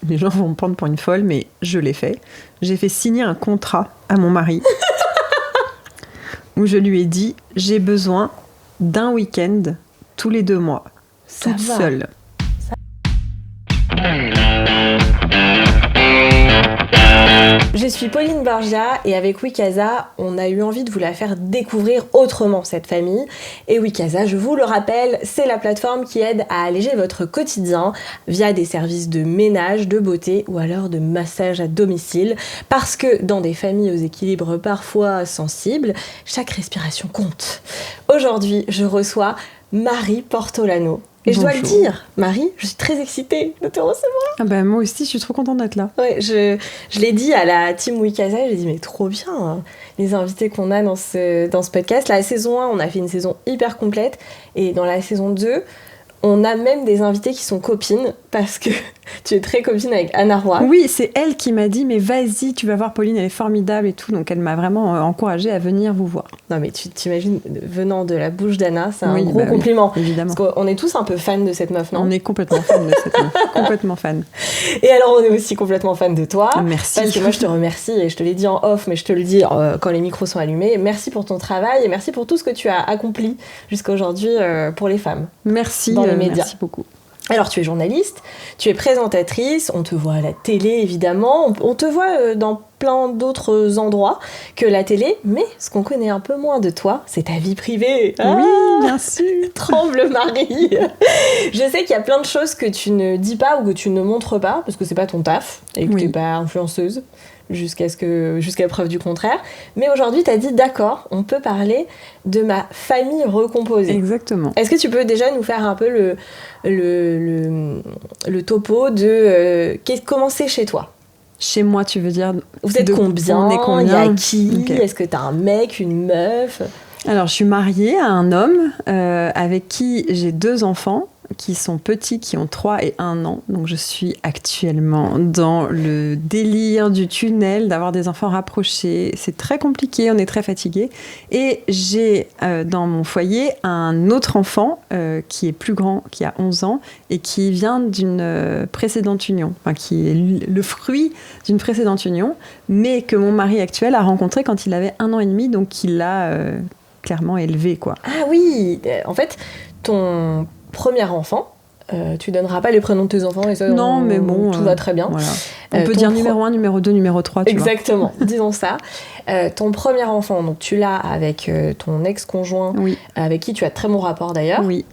les gens vont me prendre pour une folle, mais je l'ai fait. J'ai fait signer un contrat à mon mari où je lui ai dit « J'ai besoin d'un week-end tous les 2 mois, toute seule. » Je suis Pauline Borgia et avec Wikaza, on a eu envie de vous la faire découvrir autrement, cette famille. Et Wikaza, je vous le rappelle, c'est la plateforme qui aide à alléger votre quotidien via des services de ménage, de beauté ou alors de massage à domicile. Parce que dans des familles aux équilibres parfois sensibles, chaque respiration compte. Aujourd'hui, je reçois Marie Portolano. Et je dois le dire, Marie, je suis très excitée de te recevoir. Ah bah, moi aussi, je suis trop contente d'être là. Ouais, je l'ai dit à la team Wikaza, j'ai dit mais trop bien hein, les invités qu'on a dans ce podcast. La saison 1, on a fait une saison hyper complète et dans la saison 2, on a même des invités qui sont copines parce que tu es très copine avec Anna Roy. Oui, c'est elle qui m'a dit mais vas-y, tu vas voir Pauline, elle est formidable et tout. Donc elle m'a vraiment encouragée à venir vous voir. Non mais tu t'imagines, venant de la bouche d'Anna, c'est un gros compliment. Oui, évidemment. Parce qu'on est tous un peu fans de cette meuf, non ? On est complètement fans de cette meuf, complètement fans. Et alors on est aussi complètement fans de toi. Merci. Parce que moi je te remercie et je te l'ai dit en off, mais je te le dis quand les micros sont allumés. Merci pour ton travail et merci pour tout ce que tu as accompli jusqu'à aujourd'hui pour les femmes. Merci, dans les médias. Merci beaucoup. Alors tu es journaliste, tu es présentatrice, on te voit à la télé évidemment, on te voit dans plein d'autres endroits que la télé, mais ce qu'on connaît un peu moins de toi, c'est ta vie privée. Oui, bien sûr. Tremble Marie. Je sais qu'il y a plein de choses que tu ne dis pas ou que tu ne montres pas, parce que c'est pas ton taf, et que t'es pas influenceuse, jusqu'à preuve du contraire. Mais aujourd'hui, t'as dit d'accord, on peut parler de ma famille recomposée. Exactement. Est-ce que tu peux déjà nous faire un peu le topo de comment c'est chez toi ? Chez moi, tu veux dire... Vous êtes combien ? On est combien ? Il y a qui ? Okay. Est-ce que t'as un mec, une meuf ? Alors, je suis mariée à un homme avec qui j'ai 2 enfants qui sont petits, qui ont 3 et 1 an. Donc, je suis actuellement dans le délire du tunnel, d'avoir des enfants rapprochés. C'est très compliqué, on est très fatigués. Et j'ai dans mon foyer un autre enfant qui est plus grand, qui a 11 ans et qui vient d'une précédente union, enfin, qui est le fruit d'une précédente union, mais que mon mari actuel a rencontré quand il avait 1 an et demi, donc il l'a clairement élevé, quoi. Ah oui, en fait, ton premier enfant, tu donneras pas les prénoms de tes enfants et ça, non, mais bon, tout va très bien. Voilà. On peut dire numéro 1, numéro 2, numéro 3, tu exactement, disons ça. Ton premier enfant, donc tu l'as avec ton ex-conjoint, oui. Avec qui tu as très bon rapport d'ailleurs. Oui.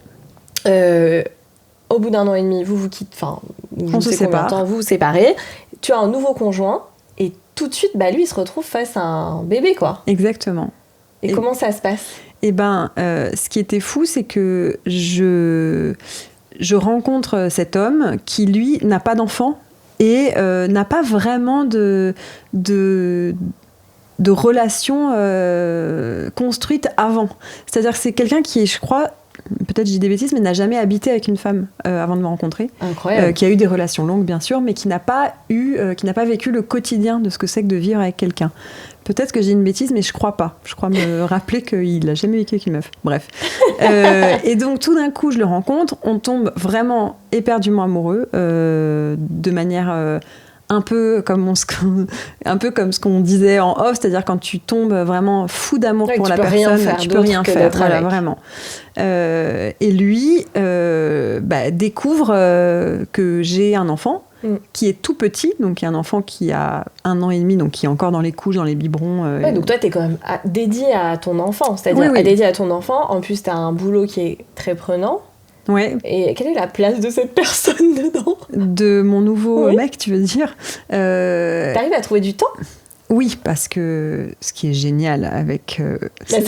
Au bout d'1 an et demi, vous quittez, enfin, on se sépare. Vous vous séparez. Tu as un nouveau conjoint et tout de suite, lui, il se retrouve face à un bébé, quoi. Exactement. Et comment ça se passe ? Eh ben, ce qui était fou, c'est que je rencontre cet homme qui, lui, n'a pas d'enfant et n'a pas vraiment de relation construite avant. C'est-à-dire que c'est quelqu'un qui, je crois, peut-être je dis des bêtises, mais n'a jamais habité avec une femme avant de me rencontrer. Incroyable. Qui a eu des relations longues, bien sûr, mais qui n'a pas vécu le quotidien de ce que c'est que de vivre avec quelqu'un. Peut-être que j'ai une bêtise, mais je crois pas. Je crois me rappeler qu'il n'a jamais vécu avec une meuf. Bref. Et donc, tout d'un coup, je le rencontre. On tombe vraiment éperdument amoureux, de manière un peu comme ce qu'on disait en off, c'est-à-dire quand tu tombes vraiment fou d'amour pour la personne, tu peux rien faire. Voilà, vraiment. Et lui découvre que j'ai un enfant qui est tout petit, donc il y a un enfant qui a 1 an et demi, donc qui est encore dans les couches, dans les biberons. Ouais, donc toi, t'es quand même dédié à ton enfant, c'est-à-dire dédié à ton enfant. En plus, t'as un boulot qui est très prenant. Ouais. Et quelle est la place de cette personne dedans ? De mon nouveau mec, tu veux dire T'arrives à trouver du temps ? Oui, parce que ce qui est génial avec la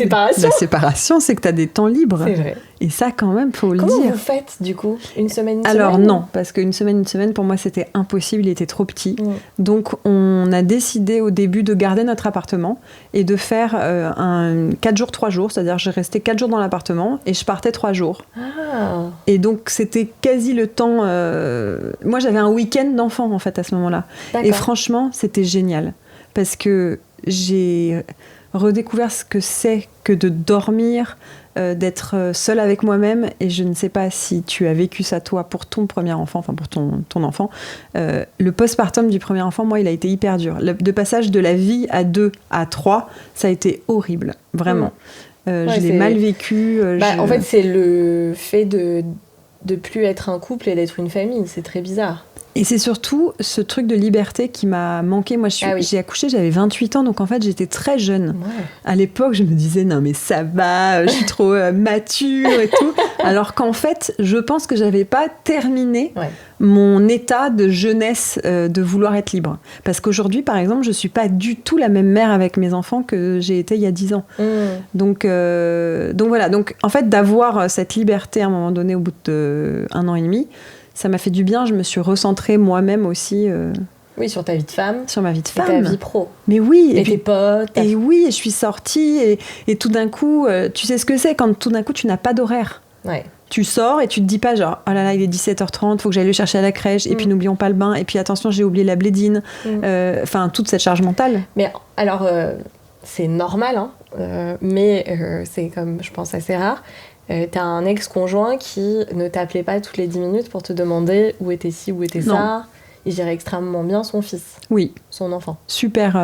séparation, c'est que tu as des temps libres. C'est vrai. Et ça, quand même, faut le dire. Comment vous faites, du coup ? Une semaine Alors non, parce qu'une semaine, pour moi, c'était impossible, il était trop petit. Donc, on a décidé au début de garder notre appartement et de faire 4 jours, 3 jours. C'est-à-dire, je restais 4 jours dans l'appartement et je partais 3 jours. Ah. Et donc, c'était quasi le temps... Moi, j'avais un week-end d'enfant, en fait, à ce moment-là. D'accord. Et franchement, c'était génial. Parce que j'ai redécouvert ce que c'est que de dormir d'être seule avec moi-même. Et je ne sais pas si tu as vécu ça toi pour ton premier enfant, enfin pour ton enfant. Le postpartum du premier enfant, moi, il a été hyper dur. Le passage de la vie à 2 à 3, ça a été horrible, vraiment. Je l'ai mal vécu. En fait, c'est le fait de plus être un couple et d'être une famille. C'est très bizarre. Et c'est surtout ce truc de liberté qui m'a manqué. Moi, j'ai accouché, j'avais 28 ans, donc en fait, j'étais très jeune. Ouais. À l'époque, je me disais, non mais ça va, je suis trop mature et tout. Alors qu'en fait, je pense que j'avais pas terminé mon état de jeunesse de vouloir être libre. Parce qu'aujourd'hui, par exemple, je suis pas du tout la même mère avec mes enfants que j'ai été il y a 10 ans. Donc voilà. Donc en fait, d'avoir cette liberté à un moment donné, au bout de 1 an et demi, ça m'a fait du bien, je me suis recentrée moi-même aussi. Oui, sur ta vie de femme. Sur ma vie de femme. Ta vie pro. Mais oui. Et tes potes. Et oui, je suis sortie et tout d'un coup, tu sais ce que c'est quand tout d'un coup tu n'as pas d'horaire. Ouais. Tu sors et tu te dis pas genre, oh là là, il est 17h30, faut que j'aille le chercher à la crèche, et puis n'oublions pas le bain, et puis attention, j'ai oublié la blédine. Enfin, toute cette charge mentale. Mais alors, c'est normal, hein, mais c'est comme, je pense, assez rare. T'as un ex-conjoint qui ne t'appelait pas toutes les 10 minutes pour te demander où était ci, où était ça. Il gérait extrêmement bien son fils. Oui. Son enfant. Super.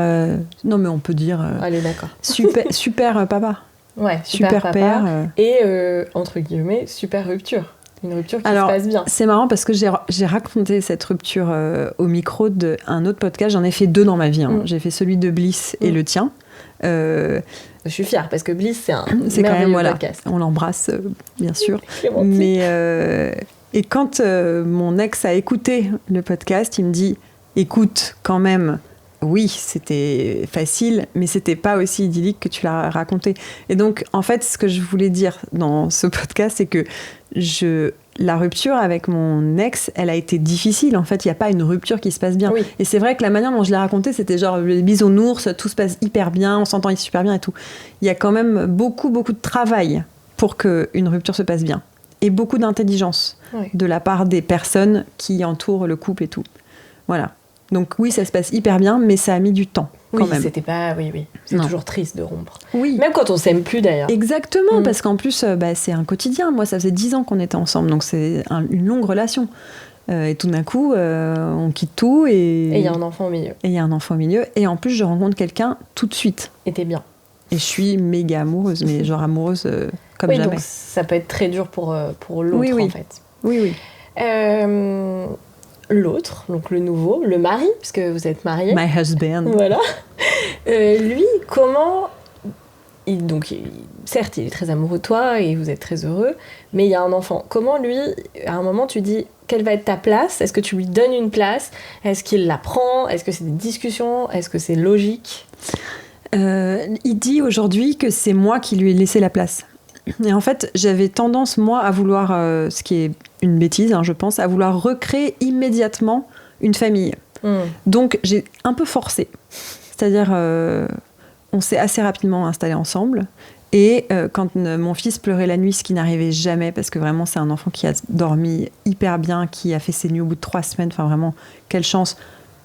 Non, mais on peut dire. Allez, d'accord. Super papa. Ouais, super papa. Père. Et, entre guillemets, super rupture. Une rupture qui se passe bien. C'est marrant parce que j'ai raconté cette rupture au micro d'un autre podcast. J'en ai fait 2 dans ma vie. J'ai fait celui de Bliss et le tien. Je suis fière parce que Bliss, c'est un merveilleux podcast. On l'embrasse, bien sûr. Mais et quand mon ex a écouté le podcast, il me dit « Écoute, quand même, oui, c'était facile, mais c'était pas aussi idyllique que tu l'as raconté. » Et donc, en fait, ce que je voulais dire dans ce podcast, c'est que la rupture avec mon ex, elle a été difficile. En fait, il n'y a pas une rupture qui se passe bien. Oui. Et c'est vrai que la manière dont je l'ai raconté, c'était genre les bisounours, tout se passe hyper bien, on s'entend super bien et tout. Il y a quand même beaucoup, beaucoup de travail pour qu'une rupture se passe bien. Et beaucoup d'intelligence de la part des personnes qui entourent le couple et tout. Voilà. Donc oui, ça se passe hyper bien, mais ça a mis du temps. Quand même. C'était pas... Oui. C'est toujours triste de rompre. Oui. Même quand on s'aime plus, d'ailleurs. Exactement, parce qu'en plus, c'est un quotidien. Moi, ça faisait 10 ans qu'on était ensemble, donc c'est une longue relation. Et tout d'un coup, on quitte tout et... Et il y a un enfant au milieu. Et en plus, je rencontre quelqu'un tout de suite. Et t'es bien. Et je suis méga amoureuse, mais genre amoureuse comme jamais. Donc ça peut être très dur pour l'autre, en fait. Oui. L'autre, donc le nouveau, le mari, puisque vous êtes mariés. My husband. Voilà. Lui, comment... certes, il est très amoureux de toi et vous êtes très heureux, mais il y a un enfant. Comment lui, à un moment, tu dis, quelle va être ta place ? Est-ce que tu lui donnes une place ? Est-ce qu'il la prend ? Est-ce que c'est des discussions ? Est-ce que c'est logique ? Il dit aujourd'hui que c'est moi qui lui ai laissé la place. Et en fait, j'avais tendance, moi, à vouloir, ce qui est une bêtise, je pense, à vouloir recréer immédiatement une famille. Donc, j'ai un peu forcé. C'est-à-dire, on s'est assez rapidement installés ensemble. Et quand mon fils pleurait la nuit, ce qui n'arrivait jamais, parce que vraiment, c'est un enfant qui a dormi hyper bien, qui a fait ses nuits au bout de 3 semaines. Enfin, vraiment, quelle chance.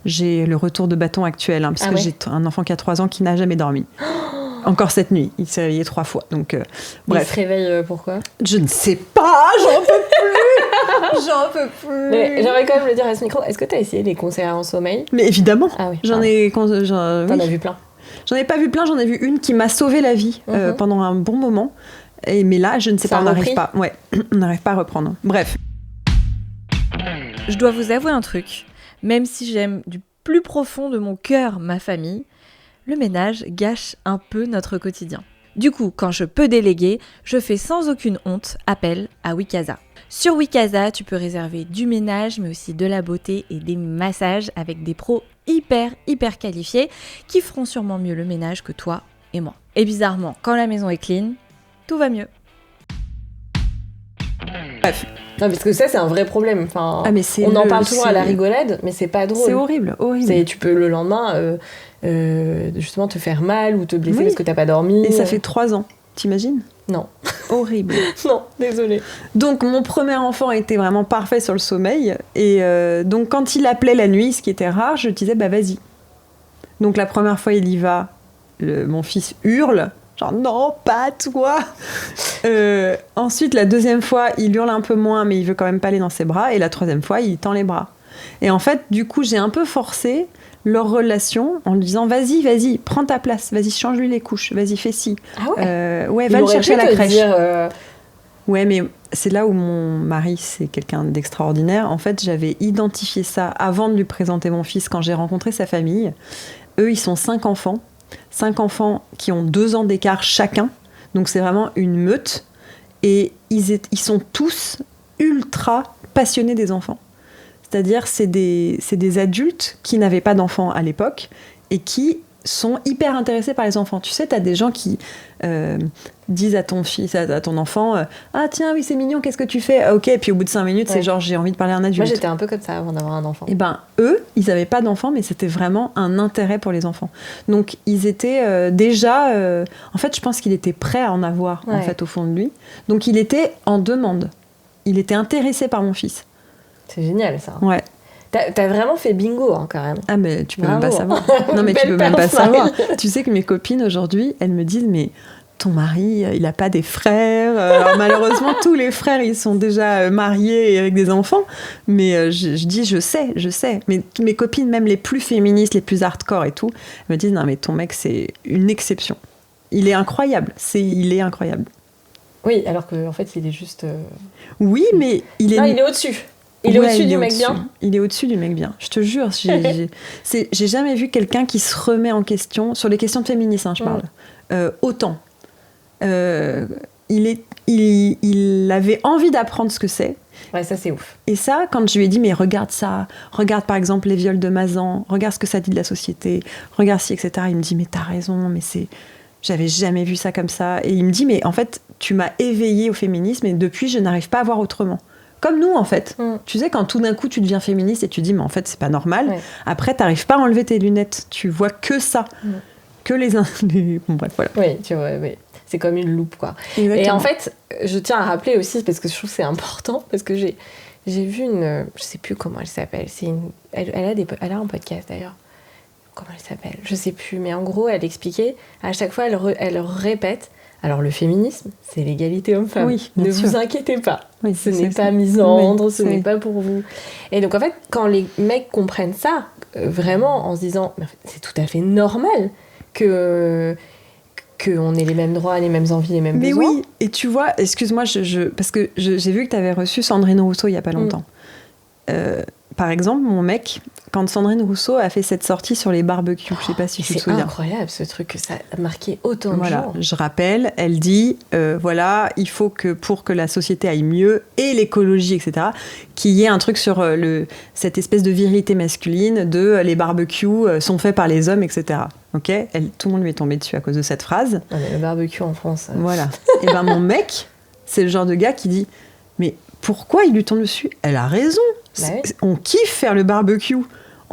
J'ai le retour de bâton actuel, parce que j'ai un enfant qui a 3 ans qui n'a jamais dormi. Encore cette nuit, il s'est réveillé 3 fois. Donc, bref. Il se réveille pourquoi ? Je ne sais pas, j'en peux plus. Mais j'aimerais quand même le dire à ce micro. Est-ce que tu as essayé les conseillers en sommeil ? Mais évidemment. Ah oui. T'en as vu plein ? J'en ai pas vu plein, j'en ai vu une qui m'a sauvé la vie pendant un bon moment. Mais là, je ne sais pas, on n'arrive pas. Ouais, on n'arrive pas à reprendre. Bref. Je dois vous avouer un truc. Même si j'aime du plus profond de mon cœur ma famille, le ménage gâche un peu notre quotidien. Du coup, quand je peux déléguer, je fais sans aucune honte appel à Wikasa. Sur Wikasa, tu peux réserver du ménage, mais aussi de la beauté et des massages avec des pros hyper qualifiés qui feront sûrement mieux le ménage que toi et moi. Et bizarrement, quand la maison est clean, tout va mieux. Bref. Non, parce que ça, c'est un vrai problème. Enfin, on en parle toujours à la rigolade, mais c'est pas drôle. C'est horrible. Tu peux le lendemain, justement, te faire mal ou te blesser parce que t'as pas dormi. Et ça fait 3 ans, t'imagines ? Non. Horrible. Non, désolée. Donc, mon premier enfant était vraiment parfait sur le sommeil. Et donc, quand il appelait la nuit, ce qui était rare, je disais, vas-y. Donc, la première fois, il y va. Mon fils hurle. genre non, pas toi. Ensuite, la deuxième fois, il hurle un peu moins, mais il veut quand même pas aller dans ses bras. Et la troisième fois, il tend les bras. Et en fait, du coup, j'ai un peu forcé leur relation en lui disant vas-y, prends ta place, vas-y, change-lui les couches, vas-y, fais ci. Ah ouais. Ouais, va le chercher à la crèche. Dire, Ouais, mais c'est là où mon mari, c'est quelqu'un d'extraordinaire. En fait, j'avais identifié ça avant de lui présenter mon fils quand j'ai rencontré sa famille. Eux, ils sont 5 enfants. 5 enfants qui ont 2 ans d'écart chacun. Donc c'est vraiment une meute. Et ils sont tous ultra passionnés des enfants. C'est-à-dire, c'est des adultes qui n'avaient pas d'enfants à l'époque et qui sont hyper intéressés par les enfants. Tu sais, t'as des gens qui disent à ton fils, à ton enfant, ah tiens, oui, c'est mignon, qu'est-ce que tu fais ? Ok, et puis au bout de 5 minutes, c'est genre, j'ai envie de parler à un adulte. Moi, j'étais un peu comme ça avant d'avoir un enfant. Et ben, eux, ils n'avaient pas d'enfants, mais c'était vraiment un intérêt pour les enfants. Donc, ils étaient déjà... en fait, je pense qu'il était prêt à en avoir, en fait, au fond de lui. Donc, il était en demande. Il était intéressé par mon fils. C'est génial, ça. Ouais. T'as vraiment fait bingo, hein, quand même. Ah, mais tu peux même pas savoir. Non, mais tu peux même pas savoir. Tu sais que mes copines, aujourd'hui, elles me disent, mais ton mari, il a pas des frères. Alors, malheureusement, tous les frères, ils sont déjà mariés et avec des enfants. Mais je dis, je sais. Mais mes copines, même les plus féministes, les plus hardcore et tout, elles me disent, non, mais ton mec, c'est une exception. Il est incroyable. Il est incroyable. Oui, alors qu'en fait, il est juste... Oui, mais il est... Non, il est au-dessus. Il est au-dessus du mec bien. Il est au-dessus du mec bien. Je te jure, j'ai jamais vu quelqu'un qui se remet en question, sur les questions de féminisme, hein, je parle, autant. Il avait envie d'apprendre ce que c'est. Ouais, ça c'est ouf. Et ça, quand je lui ai dit, mais regarde ça, regarde par exemple les viols de Mazan, regarde ce que ça dit de la société, regarde ci, etc. Il me dit, mais t'as raison, mais c'est... J'avais jamais vu ça comme ça. Et il me dit, mais en fait, tu m'as éveillée au féminisme et depuis, je n'arrive pas à voir autrement. Comme nous, en fait. Tu sais, quand tout d'un coup, tu deviens féministe et tu dis, mais en fait, c'est pas normal. Ouais. Après, t'arrives pas à enlever tes lunettes. Tu vois que ça. Que les... Bon, bref, voilà. Oui, tu vois, oui. C'est comme une loupe, quoi. Exactement. Et en fait, je tiens à rappeler aussi, parce que je trouve que c'est important, parce que j'ai vu une... Je sais plus comment elle s'appelle. Elle a un podcast, d'ailleurs. Comment elle s'appelle ? Je sais plus. Mais en gros, elle expliquait, à chaque fois, elle répète, alors le féminisme, c'est l'égalité homme-femme. Oui, ne vous inquiétez pas. Oui, ce n'est pas misandre, ce n'est pas pour vous. Et donc en fait, quand les mecs comprennent ça, vraiment en se disant, mais en fait, c'est tout à fait normal qu'on ait les mêmes droits, les mêmes envies, les mêmes besoins. Mais oui, et tu vois, excuse-moi, parce que j'ai vu que tu avais reçu Sandrine Rousseau il n'y a pas longtemps. Par exemple, mon mec, quand Sandrine Rousseau a fait cette sortie sur les barbecues, je sais pas si tu te souviens. C'est incroyable ce truc, que ça a marqué autant de gens. Je rappelle, elle dit, voilà, il faut que pour que la société aille mieux, et l'écologie, etc., qu'il y ait un truc sur cette espèce de virilité masculine, de les barbecues sont faits par les hommes, etc. Ok, tout le monde lui est tombé dessus à cause de cette phrase. Ah, mais le barbecue en France. Voilà. Et ben mon mec, c'est le genre de gars qui dit, mais pourquoi il lui tombe dessus ? Elle a raison. Bah oui. On kiffe faire le barbecue.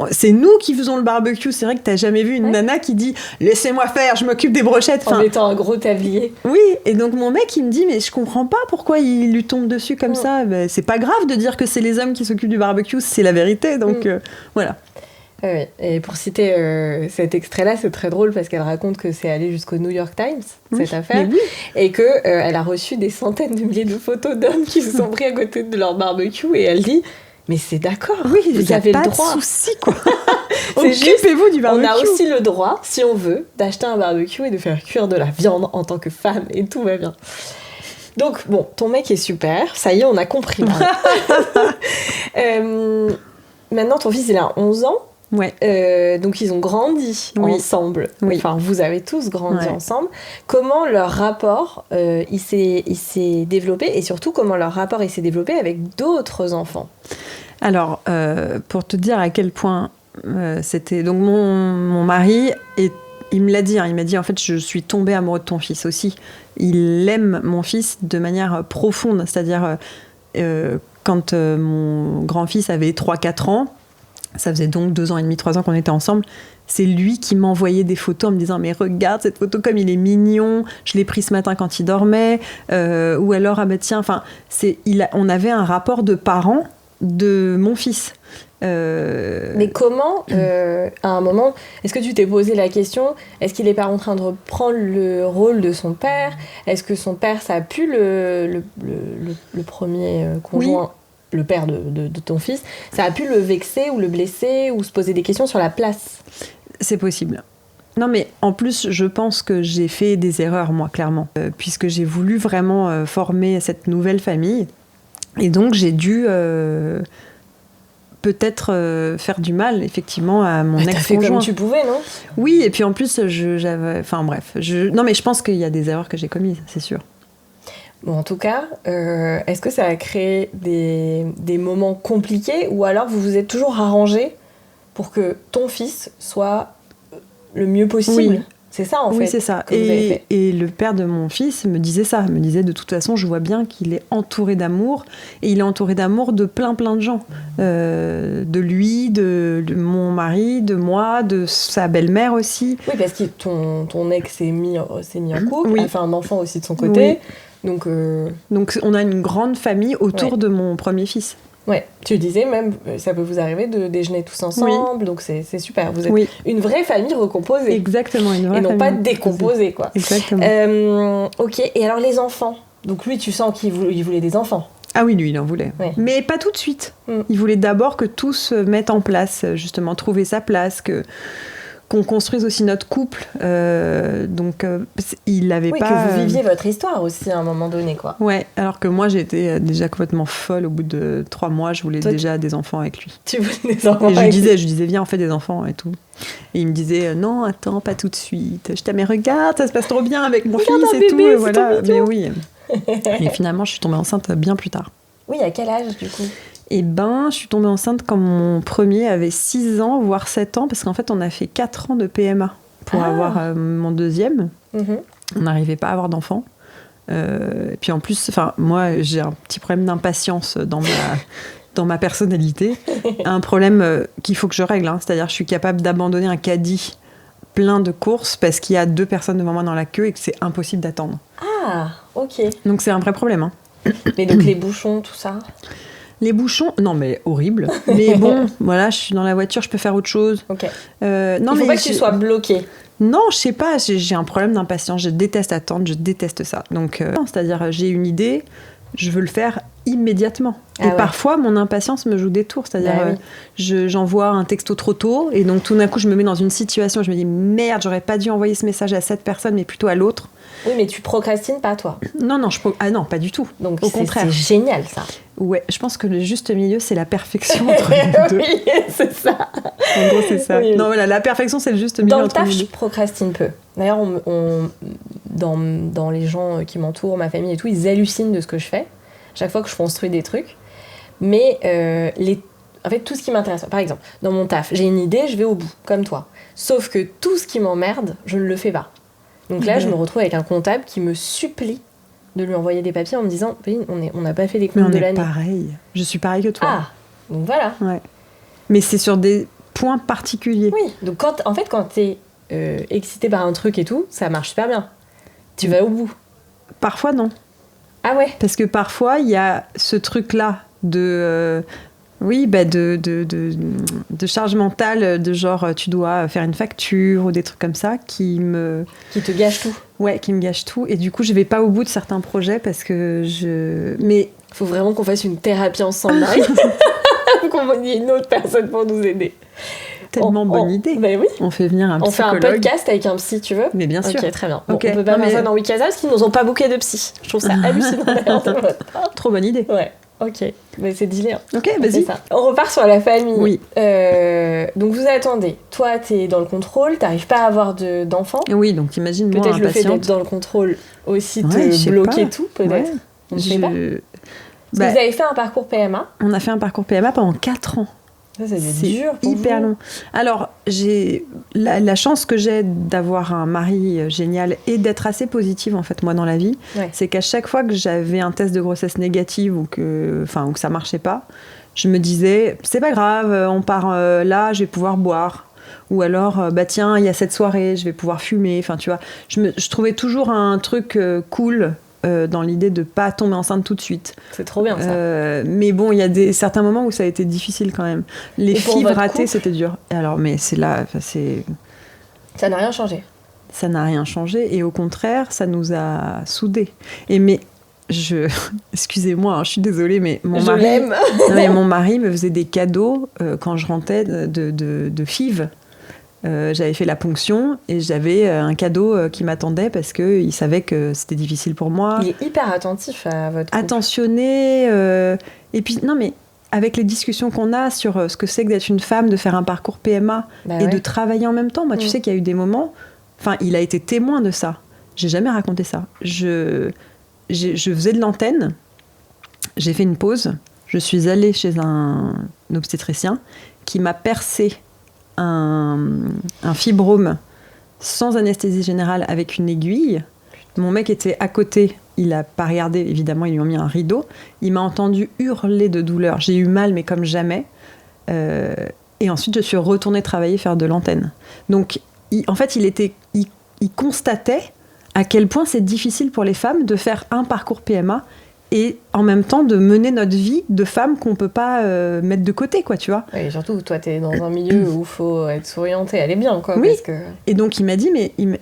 C'est nous qui faisons le barbecue. C'est vrai que t'as jamais vu une nana qui dit « Laissez-moi faire, je m'occupe des brochettes ». En mettant un gros tablier. Oui, et donc mon mec, il me dit « Mais je comprends pas pourquoi il lui tombe dessus comme ça. Ben, c'est pas grave de dire que c'est les hommes qui s'occupent du barbecue, c'est la vérité. » Donc voilà. Oui, et pour citer cet extrait-là, c'est très drôle parce qu'elle raconte que c'est allé jusqu'au New York Times, cette affaire, et qu'elle a reçu des centaines de milliers de photos d'hommes qui se sont pris à côté de leur barbecue, et elle dit « Mais c'est d'accord, vous avez le droit. » Il n'y a pas de souci, quoi. Occupez-vous du barbecue. On a aussi le droit, si on veut, d'acheter un barbecue et de faire cuire de la viande en tant que femme, et tout va bien. Donc, bon, ton mec est super, ça y est, on a compris. Maintenant, ton fils, il a 11 ans. Ouais. Donc ils ont grandi ensemble. Oui. Enfin, vous avez tous grandi ensemble. Comment leur rapport il s'est développé, et surtout comment leur rapport il s'est développé avec d'autres enfants ? Alors, pour te dire à quel point c'était... Donc mon mari, il me l'a dit, il m'a dit en fait je suis tombée amoureux de ton fils aussi. Il aime mon fils de manière profonde, c'est-à-dire quand mon grand-fils avait 3-4 ans, ça faisait donc 2 ans et demi, 3 ans qu'on était ensemble. C'est lui qui m'envoyait des photos en me disant « Mais regarde cette photo comme il est mignon, je l'ai pris ce matin quand il dormait. » Ou alors « Ah bah tiens, enfin, on avait un rapport de parents de mon fils. Mais comment, à un moment, est-ce que tu t'es posé la question, est-ce qu'il n'est pas en train de reprendre le rôle de son père? Est-ce que son père, ça a pu le premier conjoint, le père de ton fils, ça a pu le vexer ou le blesser ou se poser des questions sur la place? C'est possible. Non, mais en plus, je pense que j'ai fait des erreurs, moi, clairement, puisque j'ai voulu vraiment former cette nouvelle famille. Et donc, j'ai dû peut-être faire du mal, effectivement, à mon ex-conjoint. T'as fait comme tu pouvais, non? Oui, et puis en plus, j'avais... Enfin, bref. Non, mais je pense qu'il y a des erreurs que j'ai commises, c'est sûr. Bon, en tout cas, est-ce que ça a créé des moments compliqués ou alors vous vous êtes toujours arrangé pour que ton fils soit le mieux possible? Oui. C'est ça, en fait. Oui, c'est ça. Et le père de mon fils me disait ça. Me disait, de toute façon, je vois bien qu'il est entouré d'amour. Et il est entouré d'amour de plein de gens. De lui, de mon mari, de moi, de sa belle-mère aussi. Oui, parce que ton ex s'est mis en couple, oui. a fait un enfant aussi de son côté. Oui. Donc, on a une grande famille autour de mon premier fils. Ouais, tu disais même, ça peut vous arriver de déjeuner tous ensemble, donc c'est super. Vous êtes une vraie famille recomposée. Exactement, une vraie famille. Et non pas décomposée, quoi. Exactement. Ok, et alors les enfants? Donc lui, tu sens qu'il voulait des enfants? Ah oui, lui, il en voulait. Ouais. Mais pas tout de suite. Il voulait d'abord que tout se mette en place, justement, trouver sa place, qu'on construise aussi notre couple. Donc, il n'avait pas... Oui, que vous viviez votre histoire aussi à un moment donné, quoi. Ouais, alors que moi, j'étais déjà complètement folle. Au bout de 3 mois, je voulais déjà des enfants avec lui. Tu voulais des enfants et je lui disais, viens, on fait des enfants et tout. Et il me disait, non, attends, pas tout de suite. Je mais regarde, ça se passe trop bien avec mon fils et bébé, tout. Et voilà. Mais oui. Et finalement, je suis tombée enceinte bien plus tard. Oui, à quel âge, du coup? Eh ben, je suis tombée enceinte quand mon premier avait 6 ans, voire 7 ans, parce qu'en fait, on a fait 4 ans de PMA pour avoir mon deuxième. On n'arrivait pas à avoir d'enfant. Et puis en plus, moi, j'ai un petit problème d'impatience dans ma personnalité. Un problème qu'il faut que je règle. C'est-à-dire, je suis capable d'abandonner un caddie plein de courses parce qu'il y a 2 personnes devant moi dans la queue et que c'est impossible d'attendre. Ah, ok. Donc c'est un vrai problème. Mais donc les bouchons, tout ça? Les bouchons, non mais horrible. Mais bon, voilà, je suis dans la voiture, je peux faire autre chose. Ok. Non, il faut pas que tu sois bloqué. Non, je sais pas, j'ai un problème d'impatience, je déteste attendre, je déteste ça. Donc, c'est-à-dire, j'ai une idée, je veux le faire immédiatement. Et parfois, mon impatience me joue des tours, c'est-à-dire, j'envoie un texto trop tôt, et donc tout d'un coup, je me mets dans une situation, je me dis, merde, j'aurais pas dû envoyer ce message à cette personne, mais plutôt à l'autre. Oui, mais tu procrastines pas, toi? Non, non, pas du tout. Donc, au contraire. C'est génial, ça. Ouais, je pense que le juste milieu, c'est la perfection entre les deux. Oui, c'est ça. En gros, c'est ça. Oui. Non, voilà, la perfection, c'est le juste milieu entre les deux. Dans le taf, je procrastine peu. D'ailleurs, dans les gens qui m'entourent, ma famille et tout, ils hallucinent de ce que je fais. Chaque fois que je construis des trucs. Mais en fait, tout ce qui m'intéresse, par exemple, dans mon taf, j'ai une idée, je vais au bout, comme toi. Sauf que tout ce qui m'emmerde, je ne le fais pas. Donc là, je me retrouve avec un comptable qui me supplie de lui envoyer des papiers en me disant, on n'a pas fait les comptes de l'année. Mais on est pareil. Je suis pareil que toi. Ah, donc voilà. Ouais. Mais c'est sur des points particuliers. Oui, donc quand t'es excité par un truc et tout, ça marche super bien. Tu vas au bout. Parfois, non. Ah ouais? Parce que parfois, il y a ce truc-là de charge mentale, de genre tu dois faire une facture ou des trucs comme ça qui te gâche tout. Ouais, qui me gâche tout. Et du coup, je vais pas au bout de certains projets parce que Mais faut vraiment qu'on fasse une thérapie ensemble, Marie. Qu'on ait une autre personne pour nous aider. Tellement bonne idée. Ben oui. On fait venir un psychologue. On fait un podcast avec un psy, tu veux? Mais bien sûr. Ok, très bien. Bon, on peut pas faire ça dans Wikasa parce qu'ils nous ont pas booké de psy. Je trouve ça hallucinant. Trop bonne idée. Ouais. Ok, mais c'est dealé. Ok, vas-y. On repart sur la famille. Oui. Donc vous attendez. Toi, t'es dans le contrôle, t'arrives pas à avoir d'enfants. Oui, donc imagine moi peut-être impatiente. Le fait d'être dans le contrôle aussi te bloquer tout, peut-être. Ouais. On ne sait pas. Vous avez fait un parcours PMA. On a fait un parcours PMA pendant 4 ans. Ça c'est dur pour hyper vous. long. Alors, j'ai la chance que j'ai d'avoir un mari génial et d'être assez positive, en fait, moi, dans la vie, c'est qu'à chaque fois que j'avais un test de grossesse négative ou que ça marchait pas, je me disais, c'est pas grave, on part là, je vais pouvoir boire. Ou alors, tiens, il y a cette soirée, je vais pouvoir fumer. Enfin, tu vois, je trouvais toujours un truc cool dans l'idée de pas tomber enceinte tout de suite. C'est trop bien ça. Mais bon, il y a certains moments où ça a été difficile quand même. Les FIV ratées, c'était dur. Alors, mais c'est là, Ça n'a rien changé. Ça n'a rien changé et au contraire, ça nous a soudés. Excusez-moi, hein, je suis désolée, mais mon mari me faisait des cadeaux quand je rentrais de FIV. J'avais fait la ponction et j'avais un cadeau qui m'attendait parce qu'il savait que c'était difficile pour moi. Il est hyper attentif à votre couple. Attentionné. Et puis, non mais avec les discussions qu'on a sur ce que c'est que d'être une femme, de faire un parcours PMA et de travailler en même temps. Moi, tu sais qu'il y a eu des moments... Enfin, il a été témoin de ça. J'ai jamais raconté ça. Je faisais de l'antenne. J'ai fait une pause. Je suis allée chez un obstétricien qui m'a percé un fibrome sans anesthésie générale avec une aiguille. Mon mec était à côté. Il n'a pas regardé, évidemment, ils lui ont mis un rideau. Il m'a entendu hurler de douleur. J'ai eu mal, mais comme jamais. Et ensuite, je suis retournée travailler, faire de l'antenne. Donc, en fait, il constatait à quel point c'est difficile pour les femmes de faire un parcours PMA et en même temps de mener notre vie de femme qu'on peut pas mettre de côté, quoi, tu vois. Oui, et surtout, toi, t'es dans un milieu où il faut être souriante et aller bien, quoi. Oui. Parce que... Et donc, il m'a dit,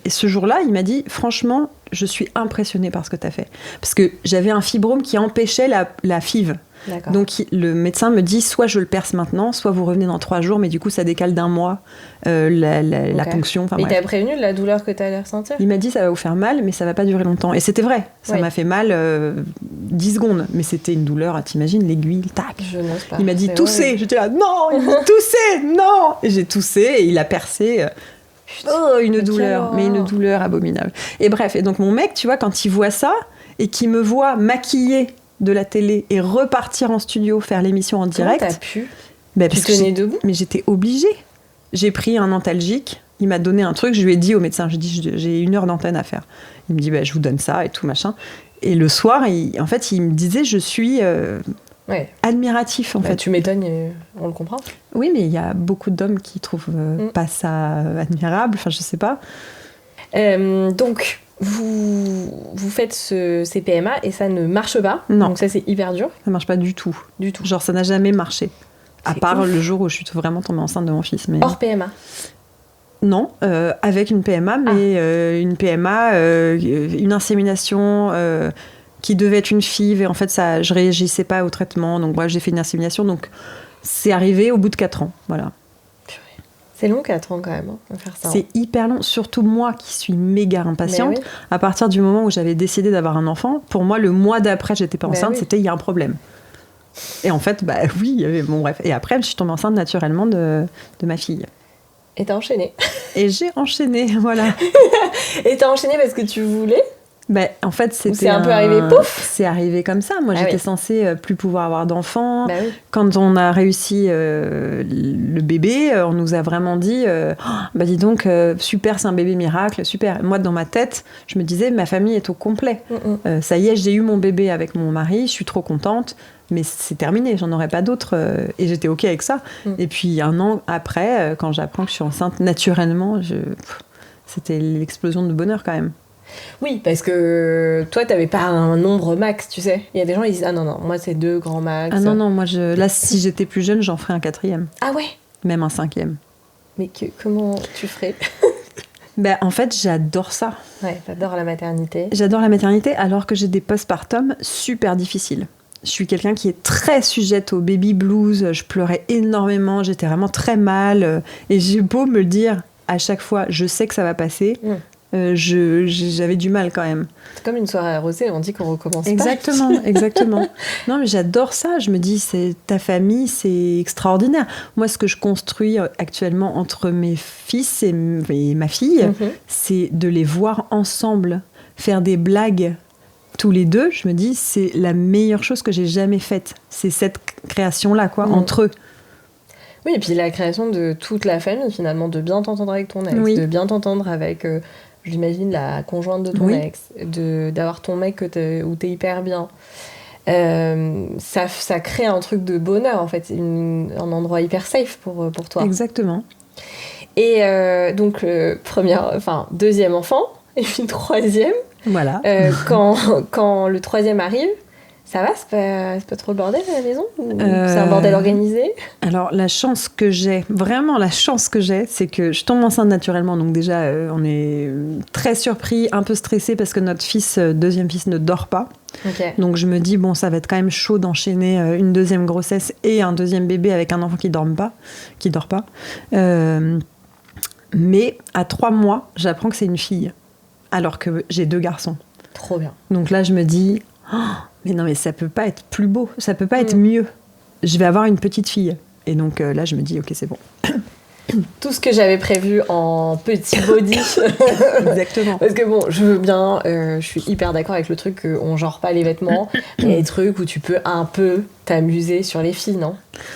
ce jour-là, il m'a dit, franchement, je suis impressionnée par ce que t'as fait. Parce que j'avais un fibrome qui empêchait la FIV. D'accord. Donc le médecin me dit soit je le perce maintenant, soit vous revenez dans 3 jours, mais du coup ça décale d'1 mois la ponction. Il t'a prévenu de la douleur que t'allais ressentir ? Il m'a dit ça va vous faire mal, mais ça va pas durer longtemps. Et c'était vrai, ça m'a fait mal 10 secondes, mais c'était une douleur, t'imagines, l'aiguille, tac. Je n'ose pas. Il m'a dit tousser, j'étais là, non, il m'a dit tousser, non. Et j'ai toussé et il a percé. Une douleur, mais une douleur abominable. Et bref, et donc mon mec, tu vois, quand il voit ça et qu'il me voit maquillée de la télé et repartir en studio faire l'émission en direct. Comment t'as pu ? Tu tenais debout ? Mais j'étais obligée. J'ai pris un antalgique, il m'a donné un truc, je lui ai dit au médecin, j'ai 1 heure d'antenne à faire. Il me dit, je vous donne ça et tout, machin. Et le soir, il me disait, je suis admiratif, en fait. Tu m'étonnes, on le comprend. Oui, mais il y a beaucoup d'hommes qui trouvent pas ça admirable, enfin, je sais pas. Donc... Vous faites ces PMA et ça ne marche pas. Non. Donc ça, c'est hyper dur. Ça marche pas du tout. Du tout. Genre, ça n'a jamais marché. À part le jour où je suis vraiment tombée enceinte de mon fils. Mais... Hors PMA ? Non, avec une PMA, mais une PMA, une insémination qui devait être une FIV. Et en fait, je réagissais pas au traitement. Donc, j'ai fait une insémination. Donc, c'est arrivé au bout de 4 ans. Voilà. C'est long 4 ans quand même, de faire ça. C'est hyper long, surtout moi qui suis méga impatiente. Oui. À partir du moment où j'avais décidé d'avoir un enfant, pour moi, le mois d'après, j'étais pas enceinte, c'était il y a un problème. Et en fait, oui, il y avait... Bon, bref. Et après, je suis tombée enceinte naturellement de ma fille. Et t'as enchaîné. Et j'ai enchaîné, voilà. Et t'as enchaîné parce que tu voulais ? En fait, c'était c'est un peu arrivé, pouf. C'est arrivé comme ça. Moi, j'étais censée plus pouvoir avoir d'enfants. Oui. Quand on a réussi le bébé, on nous a vraiment dit dis donc, super, c'est un bébé miracle, super. Moi, dans ma tête, je me disais, ma famille est au complet. Ça y est, j'ai eu mon bébé avec mon mari, je suis trop contente, mais c'est terminé, j'en aurais pas d'autres. Et j'étais OK avec ça. Et puis, 1 an après, quand j'apprends que je suis enceinte naturellement, c'était l'explosion de bonheur quand même. Oui, parce que toi, t'avais pas un nombre max, tu sais. Il y a des gens, ils disent, ah non, moi, c'est 2 grands max. Ah non, moi, là, si j'étais plus jeune, j'en ferais un 4e. Ah ouais ? Même un 5e. Mais comment tu ferais ? En fait, j'adore ça. Ouais, t'adores la maternité. J'adore la maternité, alors que j'ai des postpartum super difficiles. Je suis quelqu'un qui est très sujette au baby blues. Je pleurais énormément, j'étais vraiment très mal. Et j'ai beau me le dire à chaque fois, je sais que ça va passer. J'avais du mal quand même. C'est comme une soirée arrosée, on dit qu'on recommence exactement, pas. Exactement. Non, mais j'adore ça. Je me dis, c'est ta famille, c'est extraordinaire. Moi, ce que je construis actuellement entre mes fils et ma fille, c'est de les voir ensemble, faire des blagues tous les deux. Je me dis, c'est la meilleure chose que j'ai jamais faite. C'est cette création-là, quoi, entre eux. Oui, et puis la création de toute la famille, finalement, de bien t'entendre avec ton ex, de bien t'entendre avec... j'imagine la conjointe de ton ex, d'avoir ton mec où t'es hyper bien. Ça crée un truc de bonheur, en fait, un endroit hyper safe pour toi. Exactement. Et donc, 2e enfant, et puis 3e. Voilà. Quand le troisième arrive, ça va, c'est pas trop le bordel à la maison ou c'est un bordel organisé? Alors la chance que j'ai, c'est que je tombe enceinte naturellement. Donc déjà, on est très surpris, un peu stressé parce que notre deuxième fils ne dort pas. Okay. Donc je me dis, bon, ça va être quand même chaud d'enchaîner une deuxième grossesse et un deuxième bébé avec un enfant qui dort pas. Mais à 3 mois, j'apprends que c'est une fille, alors que j'ai 2 garçons. Trop bien. Donc là, je me dis... mais non, mais ça peut pas être plus beau, ça peut pas être mieux. Je vais avoir une petite fille. Et donc là, je me dis, ok, c'est bon. Tout ce que j'avais prévu en petit body. Exactement. Parce que bon, je veux bien, je suis hyper d'accord avec le truc qu'on genre pas les vêtements. Il y a des trucs où tu peux un peu t'amuser sur les filles, non?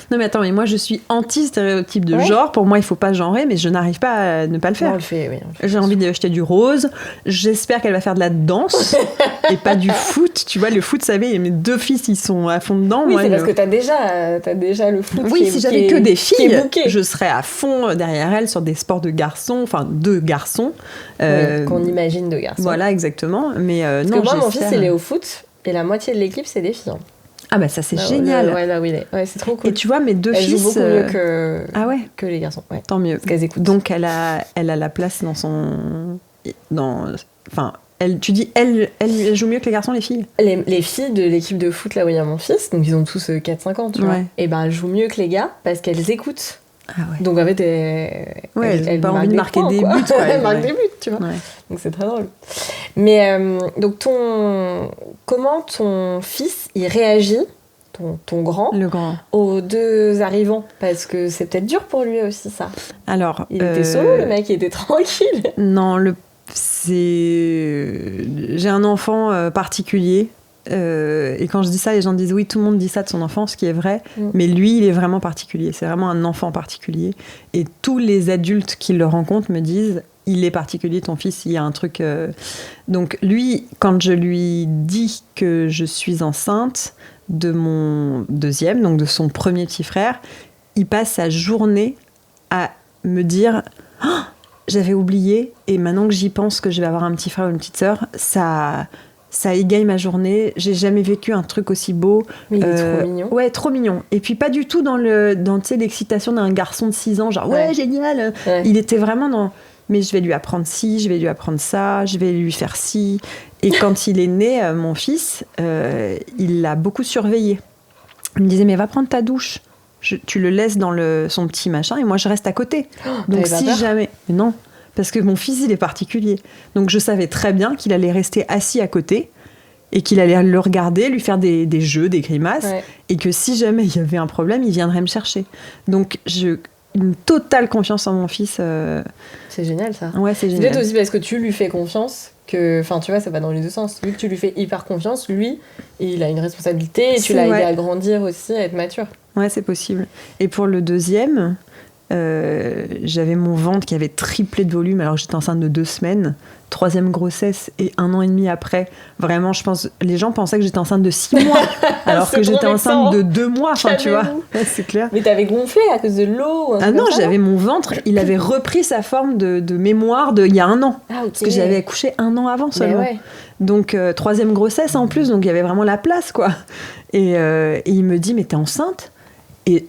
Non mais attends, mais moi je suis anti-stéréotype de genre. Pour moi, il faut pas genrer, mais je n'arrive pas à ne pas le faire. On le fait, oui. J'ai envie d'acheter du rose. J'espère qu'elle va faire de la danse et pas du foot. Tu vois, le foot, ça mes 2 fils, ils sont à fond dedans. Oui, moi, c'est parce que t'as déjà le foot. Oui, si j'avais que des filles, booké. je serais à fond derrière elles sur des sports de garçons, enfin 2 garçons. Oui, qu'on imagine 2 garçons. Voilà, exactement. Mais parce non, que moi, mon fils, il est au foot et la moitié de l'équipe, c'est des filles. Ah bah ça c'est génial. Là où il est. Ouais, c'est trop cool. Et tu vois, mes 2 fils... Elle joue beaucoup mieux que les garçons. Ouais. Tant mieux. Parce qu'elles écoutent. Donc elle a la place dans son... Enfin, tu dis, elle joue mieux que les garçons, les filles? Les filles de l'équipe de foot, là où il y a mon fils, donc ils ont tous 4-5 ans, tu vois. Et ben elles jouent mieux que les gars parce qu'elles écoutent. Ah ouais. Donc en fait, elles pas envie de marquer des buts. Elles marquent des buts, tu vois. Ouais. Donc c'est très drôle. Mais donc comment ton fils, il réagit, ton grand, le grand, aux 2 arrivants? Parce que c'est peut-être dur pour lui aussi, ça. Alors, il était solo, le mec, il était tranquille. Non, j'ai un enfant particulier. Et quand je dis ça, les gens disent oui, tout le monde dit ça de son enfant, ce qui est vrai, mais lui, il est vraiment particulier. C'est vraiment un enfant particulier. Et tous les adultes qui le rencontrent me disent il est particulier, ton fils, il y a un truc. Donc lui, quand je lui dis que je suis enceinte de mon deuxième, donc de son premier petit frère, il passe sa journée à me dire oh, j'avais oublié, et maintenant que j'y pense que je vais avoir un petit frère ou une petite sœur, ça égaye ma journée. J'ai jamais vécu un truc aussi beau. Mais il est trop mignon. Ouais, trop mignon. Et puis pas du tout dans l'excitation d'un garçon de 6 ans, genre ouais génial. Ouais. Il était vraiment dans mais je vais lui apprendre ci, je vais lui apprendre ça, je vais lui faire ci. Et quand il est né, mon fils, il l'a beaucoup surveillé. Il me disait mais va prendre ta douche. Tu le laisses dans son petit machin et moi je reste à côté. Donc si jamais... Mais non, parce que mon fils il est particulier. Donc je savais très bien qu'il allait rester assis à côté et qu'il allait le regarder, lui faire des jeux, des grimaces, et que si jamais il y avait un problème, il viendrait me chercher. Donc une totale confiance en mon fils. C'est génial ça. Ouais, c'est génial. C'est peut-être aussi parce que tu lui fais confiance que, enfin tu vois, ça va dans les 2 sens. Vu que tu lui fais hyper confiance, lui, il a une responsabilité et tu l'as aidé à grandir aussi, à être mature. Ouais, c'est possible. Et pour le deuxième, j'avais mon ventre qui avait triplé de volume alors que j'étais enceinte de 2 semaines. 3e grossesse et 1 an et demi après. Vraiment, je pense, les gens pensaient que j'étais enceinte de 6 mois alors que j'étais enceinte de 2 mois. Enfin, tu vois, c'est clair. Mais t'avais gonflé à cause de l'eau? Ah non, j'avais mon ventre, il avait repris sa forme de mémoire il y a 1 an. Ah, okay. Parce que j'avais accouché 1 an avant seulement. Ouais. Donc, 3e grossesse en plus, donc il y avait vraiment la place, quoi. Et il me dit, mais t'es enceinte? Et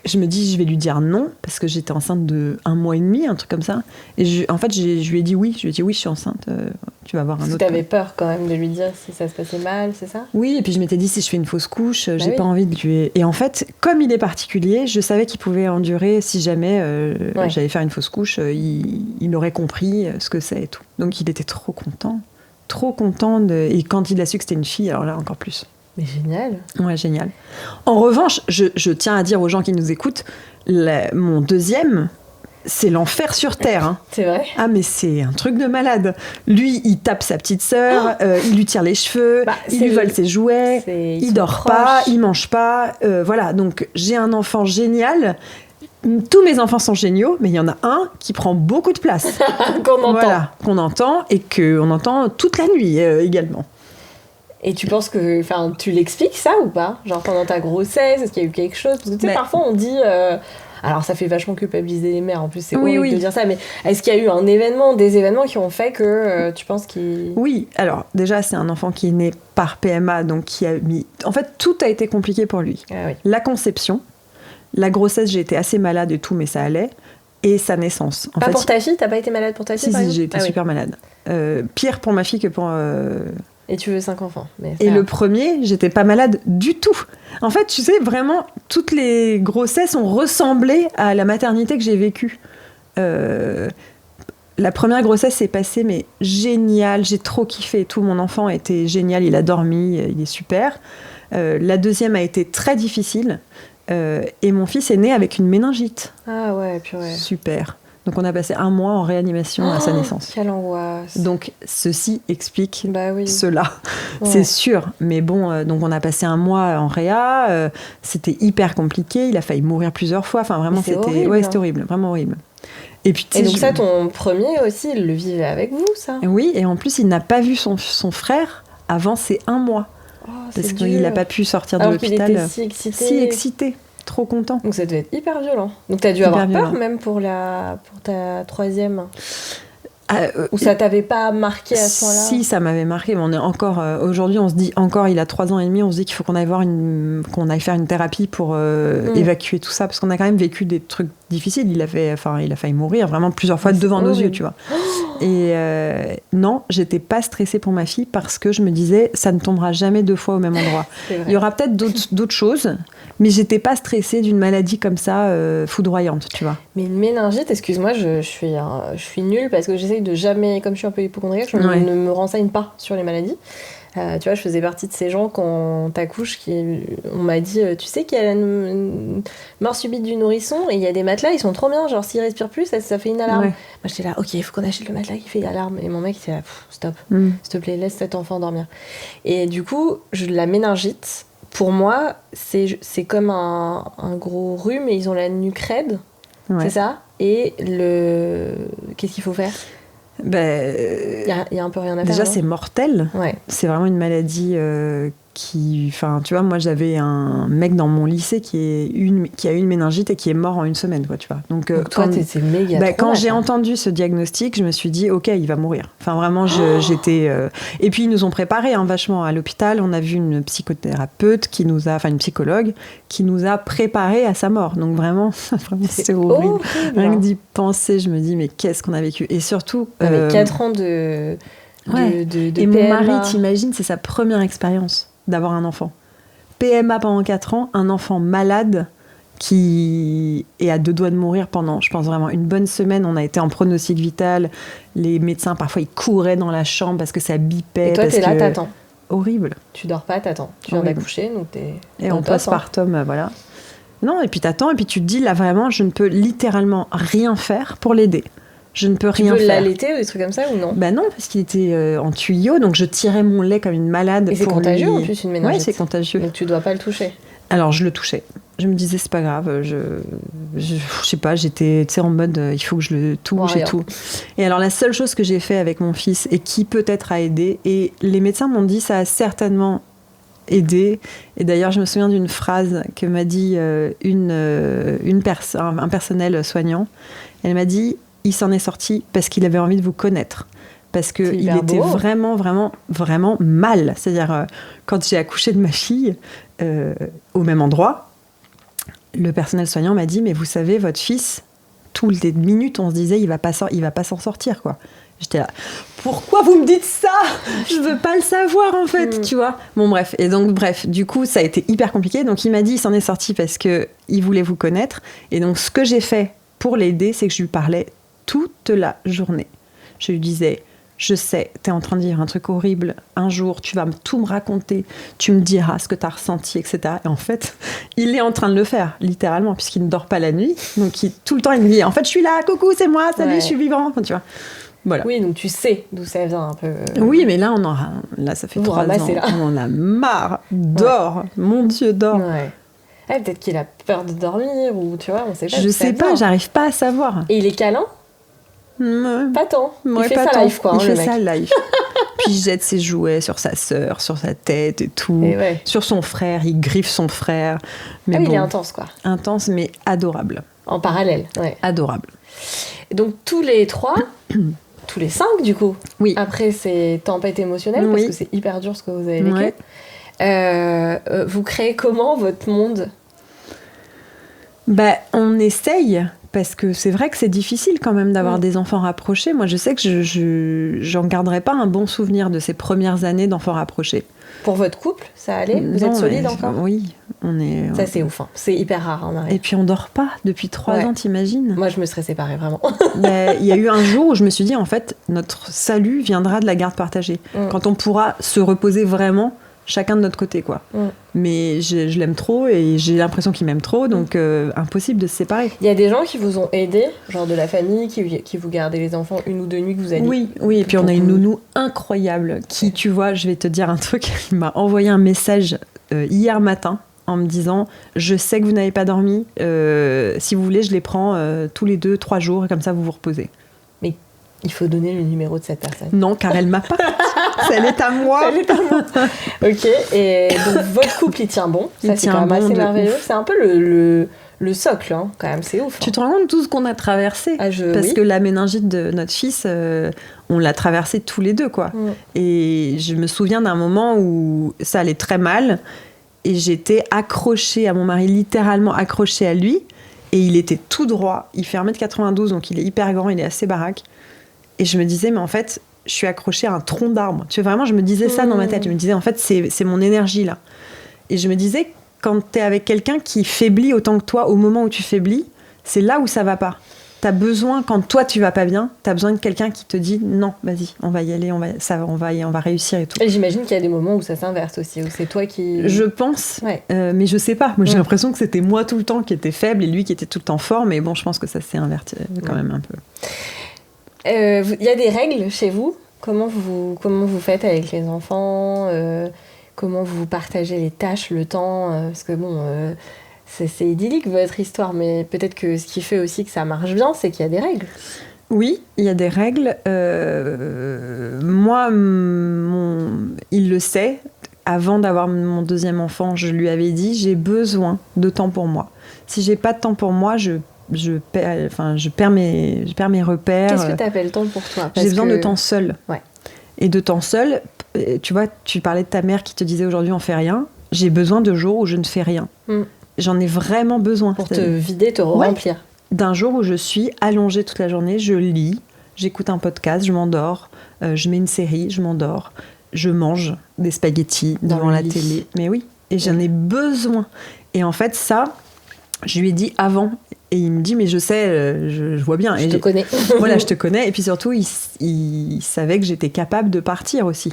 je me dis, je vais lui dire non, parce que j'étais enceinte de 1 mois et demi, un truc comme ça. Et en fait, je lui ai dit oui. Je lui ai dit oui, je suis enceinte, tu vas avoir un autre. Tu avais peur quand même de lui dire si ça se passait mal, c'est ça? Oui, et puis je m'étais dit, si je fais une fausse couche, j'ai pas envie de lui... Et en fait, comme il est particulier, je savais qu'il pouvait endurer si jamais j'allais faire une fausse couche, il aurait compris ce que c'est et tout. Donc il était trop content. Et quand il a su que c'était une fille, alors là, encore plus. Mais génial. Ouais, génial. En revanche, je tiens à dire aux gens qui nous écoutent, mon deuxième, c'est l'enfer sur Terre. Hein. C'est vrai? Ah, mais c'est un truc de malade. Lui, il tape sa petite sœur, il lui tire les cheveux, il lui vole ses jouets, il dort pas, il mange pas. Voilà, donc j'ai un enfant génial. Tous mes enfants sont géniaux, mais il y en a un qui prend beaucoup de place. Qu'on entend. Voilà, qu'on entend et qu'on entend toute la nuit également. Et tu penses que, enfin, tu l'expliques ça ou pas? Genre pendant ta grossesse, est-ce qu'il y a eu quelque chose? Parce que tu sais, parfois on dit, Alors ça fait vachement culpabiliser les mères, en plus c'est Oui, horrible oui. de dire ça, mais est-ce qu'il y a eu un événement, des événements qui ont fait que tu penses qu'il... Oui, alors déjà c'est un enfant qui est né par PMA, donc qui a mis... En fait, tout a été compliqué pour lui. Ah oui. La conception, la grossesse, j'ai été assez malade et tout, mais ça allait, et sa naissance. En Pas fait, pour ta fille? T'as pas été malade pour ta fille, si, par si, exemple? j'ai été Ah oui. super malade. Pire pour ma fille que pour... Et tu veux 5 enfants. Mais Et le premier, j'étais pas malade du tout. En fait, tu sais, vraiment, toutes les grossesses ont ressemblé à la maternité que j'ai vécue. La première grossesse s'est passée, mais génial, j'ai trop kiffé et tout. Mon enfant était génial, il a dormi, il est super. La deuxième a été très difficile. Et mon fils est né avec une méningite. Ah ouais, purée. Super. Donc on a passé 1 mois en réanimation à sa naissance. Quelle angoisse. Donc ceci explique Bah oui. cela, Ouais. c'est sûr. Mais bon, donc on a passé 1 mois en réa, c'était hyper compliqué, il a failli mourir plusieurs fois. Enfin vraiment, Mais c'est c'était horrible, ouais, hein. c'était horrible, vraiment horrible. Et puis tu Et sais, donc ça, ton premier aussi, il le vivait avec vous, ça? oui, et en plus il n'a pas vu son frère avant ces 1 mois Oh, parce c'est qu'il dur. n'a pas pu sortir de Alors qu'il l'hôpital. était si excité. Si excité, trop content. Donc ça devait être hyper violent. Donc t'as dû Hyper avoir peur violent. même pour ta troisième. Ah, Ou ça t'avait pas marqué à ce point-là? Si, ça m'avait marqué, mais on est encore aujourd'hui, on se dit encore, il a 3 ans et demi, on se dit qu'il faut qu'on aille faire une thérapie pour évacuer tout ça, parce qu'on a quand même vécu des trucs difficiles. Il a failli mourir vraiment plusieurs fois Mais c'est devant nos horrible. yeux, tu vois. Et non, j'étais pas stressée pour ma fille parce que je me disais, ça ne tombera jamais 2 fois au même endroit. C'est vrai. Il y aura peut-être d'autres choses, mais j'étais pas stressée d'une maladie comme ça, foudroyante, tu vois. Mais une méningite, excuse-moi, je suis nulle parce que j'essaye de jamais, comme je suis un peu hypocondriaque, je Ouais. ne me renseigne pas sur les maladies. Tu vois, je faisais partie de ces gens quand t'accouches, on m'a dit, tu sais qu'il y a une mort subite du nourrisson et il y a des matelas, ils sont trop bien, genre s'il respire plus, ça fait une alarme. Ouais. Moi j'étais là, ok, il faut qu'on achète le matelas qui fait alarme. Et mon mec était là, stop, Mm. s'il te plaît, laisse cet enfant dormir. Et du coup, la méningite, pour moi, c'est comme un gros rhume et ils ont la nuque raide, Ouais. c'est ça? Et qu'est-ce qu'il faut faire? Il y a un peu rien à faire. Déjà, non c'est mortel. Ouais. C'est vraiment une maladie enfin, tu vois, moi j'avais un mec dans mon lycée qui a eu une méningite et qui est mort en 1 semaine, quoi, tu vois. Donc, Donc toi, c'est méga quand traumatisant. j'ai entendu ce diagnostic, je me suis dit, ok, il va mourir. Enfin, vraiment, j'étais. Et puis ils nous ont préparé vachement à l'hôpital. On a vu une psychothérapeute une psychologue qui nous a préparé à sa mort. Donc vraiment, c'était horrible. Rien que d'y penser, je me dis, mais qu'est-ce qu'on a vécu? Et surtout. Non, mais 4 ans de Et mon PMA. mari, t'imagines, c'est sa première expérience d'avoir un enfant. PMA pendant 4 ans, un enfant malade qui est à 2 doigts de mourir pendant, je pense vraiment, une bonne semaine. On a été en pronostic vital. Les médecins, parfois, ils couraient dans la chambre parce que ça bipait. Et toi, t'es là, t'attends. Horrible. Tu dors pas, t'attends. Tu viens Horrible. d'accoucher, donc t'es. Et au en top, postpartum, voilà. Non, et puis t'attends, et puis tu te dis, là, vraiment, je ne peux littéralement rien faire pour l'aider. Je ne peux Tu rien peux faire. l'allaiter ou des trucs comme ça ou non? Bah non, parce qu'il était en tuyau, donc je tirais mon lait comme une malade. Et c'est pour contagieux lui... en plus, une méningite. Ouais, c'est contagieux. Donc tu dois pas le toucher. Alors je le touchais. Je me disais, c'est pas grave. Je sais pas, j'étais en mode, il faut que je le touche Warrior. et tout. Et alors la seule chose que j'ai fait avec mon fils et qui peut-être a aidé, et les médecins m'ont dit, ça a certainement aidé. Et d'ailleurs, je me souviens d'une phrase que m'a dit un personnel soignant. Elle m'a dit, il s'en est sorti parce qu'il avait envie de vous connaître. Parce qu'il hyper était beau. vraiment, vraiment, vraiment mal. C'est-à-dire, quand j'ai accouché de ma fille au même endroit, le personnel soignant m'a dit, mais vous savez, votre fils, toutes les minutes, on se disait, il va pas s'en sortir, quoi. J'étais là, pourquoi vous me dites ça? Je veux pas le savoir, en fait, tu vois. Bon, bref. Et donc, bref, du coup, ça a été hyper compliqué. Donc, il m'a dit, il s'en est sorti parce qu'il voulait vous connaître. Et donc, ce que j'ai fait pour l'aider, c'est que je lui parlais toute la journée. Je lui disais, je sais, t'es en train de vivre un truc horrible. Un jour, tu vas tout me raconter. Tu me diras ce que t'as ressenti, etc. Et en fait, il est en train de le faire, littéralement, puisqu'il ne dort pas la nuit. Donc, tout le temps, il me dit, en fait, je suis là, coucou, c'est moi, salut, Ouais. je suis vivant. Enfin, tu vois. Voilà. Oui, donc tu sais d'où ça vient un peu. Oui, mais là, là ça fait Vous 3 ans. ramassez, là. On en a marre. Dors. Mon Dieu, dors. Ouais. Peut-être qu'il a peur de dormir ou tu vois, on sait pas. Je d'où ça sais pas, vient. j'arrive pas à savoir. Et il est câlin? Pas tant. Ouais, Il fait pas ça tant. live, quoi, Il hein, fait le mec. ça live. Puis il jette ses jouets sur sa sœur, sur sa tête et tout. Et ouais. Sur son frère, il griffe son frère. Mais Ah oui, bon, il est intense, quoi. intense, mais adorable. En parallèle, ouais. Adorable. Et donc tous les 3, tous les 5 du coup. Oui. Après ces tempêtes émotionnelles, parce Oui. que c'est hyper dur ce que vous avez vécu. Ouais. Vous créez comment votre monde ? Bah, on essaye, parce que c'est vrai que c'est difficile quand même d'avoir des enfants rapprochés. Moi, je sais que j'en garderai pas un bon souvenir de ces premières années d'enfants rapprochés. Pour votre couple, ça allait ? Vous êtes solide encore ? Oui, on est... Ça, c'est ouf. Hein. C'est hyper rare en arrière. Et puis on dort pas depuis 3 ans, t'imagines ? Moi, je me serais séparée, vraiment. Il y a eu un jour où je me suis dit, en fait, notre salut viendra de la garde partagée. Quand on pourra se reposer vraiment, chacun de notre côté, quoi. Mais je l'aime trop et j'ai l'impression qu'il m'aime trop, donc impossible de se séparer. Il y a des gens qui vous ont aidé, genre de la famille, qui vous gardez les enfants 1 ou 2 nuits que vous alliez... Oui, et puis on a une nounou incroyable qui, tu vois, je vais te dire un truc, il m'a envoyé un message hier matin en me disant « Je sais que vous n'avez pas dormi, si vous voulez, je les prends tous les 2-3 jours, et comme ça vous vous reposez. » Mais il faut donner le numéro de cette personne. Non, car elle m'a pas. Elle est à moi. Elle est à moi. Ok, et donc votre couple, il tient bon. Ça, c'est quand même assez merveilleux. C'est un peu le socle, hein, quand même, c'est ouf. Hein. Tu te rends compte de tout ce qu'on a traversé ? Parce que la méningite de notre fils, on l'a traversé tous les deux, quoi. Et je me souviens d'un moment où ça allait très mal, et j'étais accrochée à mon mari, littéralement accrochée à lui, et il était tout droit. Il fait 1m92, donc il est hyper grand, il est assez baraque. Et je me disais, mais en fait, je suis accrochée à un tronc d'arbre. Tu vois, vraiment, je me disais ça dans ma tête. Je me disais, en fait, c'est mon énergie, là. Et je me disais, quand t'es avec quelqu'un qui faiblit autant que toi, au moment où tu faiblis, c'est là où ça va pas. T'as besoin, quand toi, tu vas pas bien, t'as besoin de quelqu'un qui te dit, non, vas-y, on va y aller, on va réussir et tout. Et j'imagine qu'il y a des moments où ça s'inverse aussi, où c'est toi qui... Je pense, mais je sais pas. Moi, j'ai l'impression que c'était moi tout le temps qui était faible et lui qui était tout le temps fort, mais bon, je pense que ça s'est inverti quand même un peu. Il y a des règles chez vous ? Comment vous faites avec les enfants ? Comment vous partagez les tâches, le temps ? Parce que bon, c'est idyllique votre histoire, mais peut-être que ce qui fait aussi que ça marche bien, c'est qu'il y a des règles. Oui, il y a des règles. Moi, il le sait. Avant d'avoir mon deuxième enfant, je lui avais dit, j'ai besoin de temps pour moi. Si j'ai pas de temps pour moi, je perds mes repères. Qu'est-ce que tu appelles temps pour toi ? J'ai besoin de temps seul. Ouais. Et de temps seul, tu vois, tu parlais de ta mère qui te disait aujourd'hui on fait rien. J'ai besoin de jours où je ne fais rien. J'en ai vraiment besoin. Pour te vider, te remplir. D'un jour où je suis allongée toute la journée, je lis, j'écoute un podcast, je m'endors, je mets une série, je m'endors, je mange des spaghettis devant la télé. Mais oui, et j'en ai besoin. Et en fait, ça, je lui ai dit avant. Et il me dit, mais je sais, je vois bien. Je te connais. Voilà, je te connais. Et puis surtout, il savait que j'étais capable de partir aussi.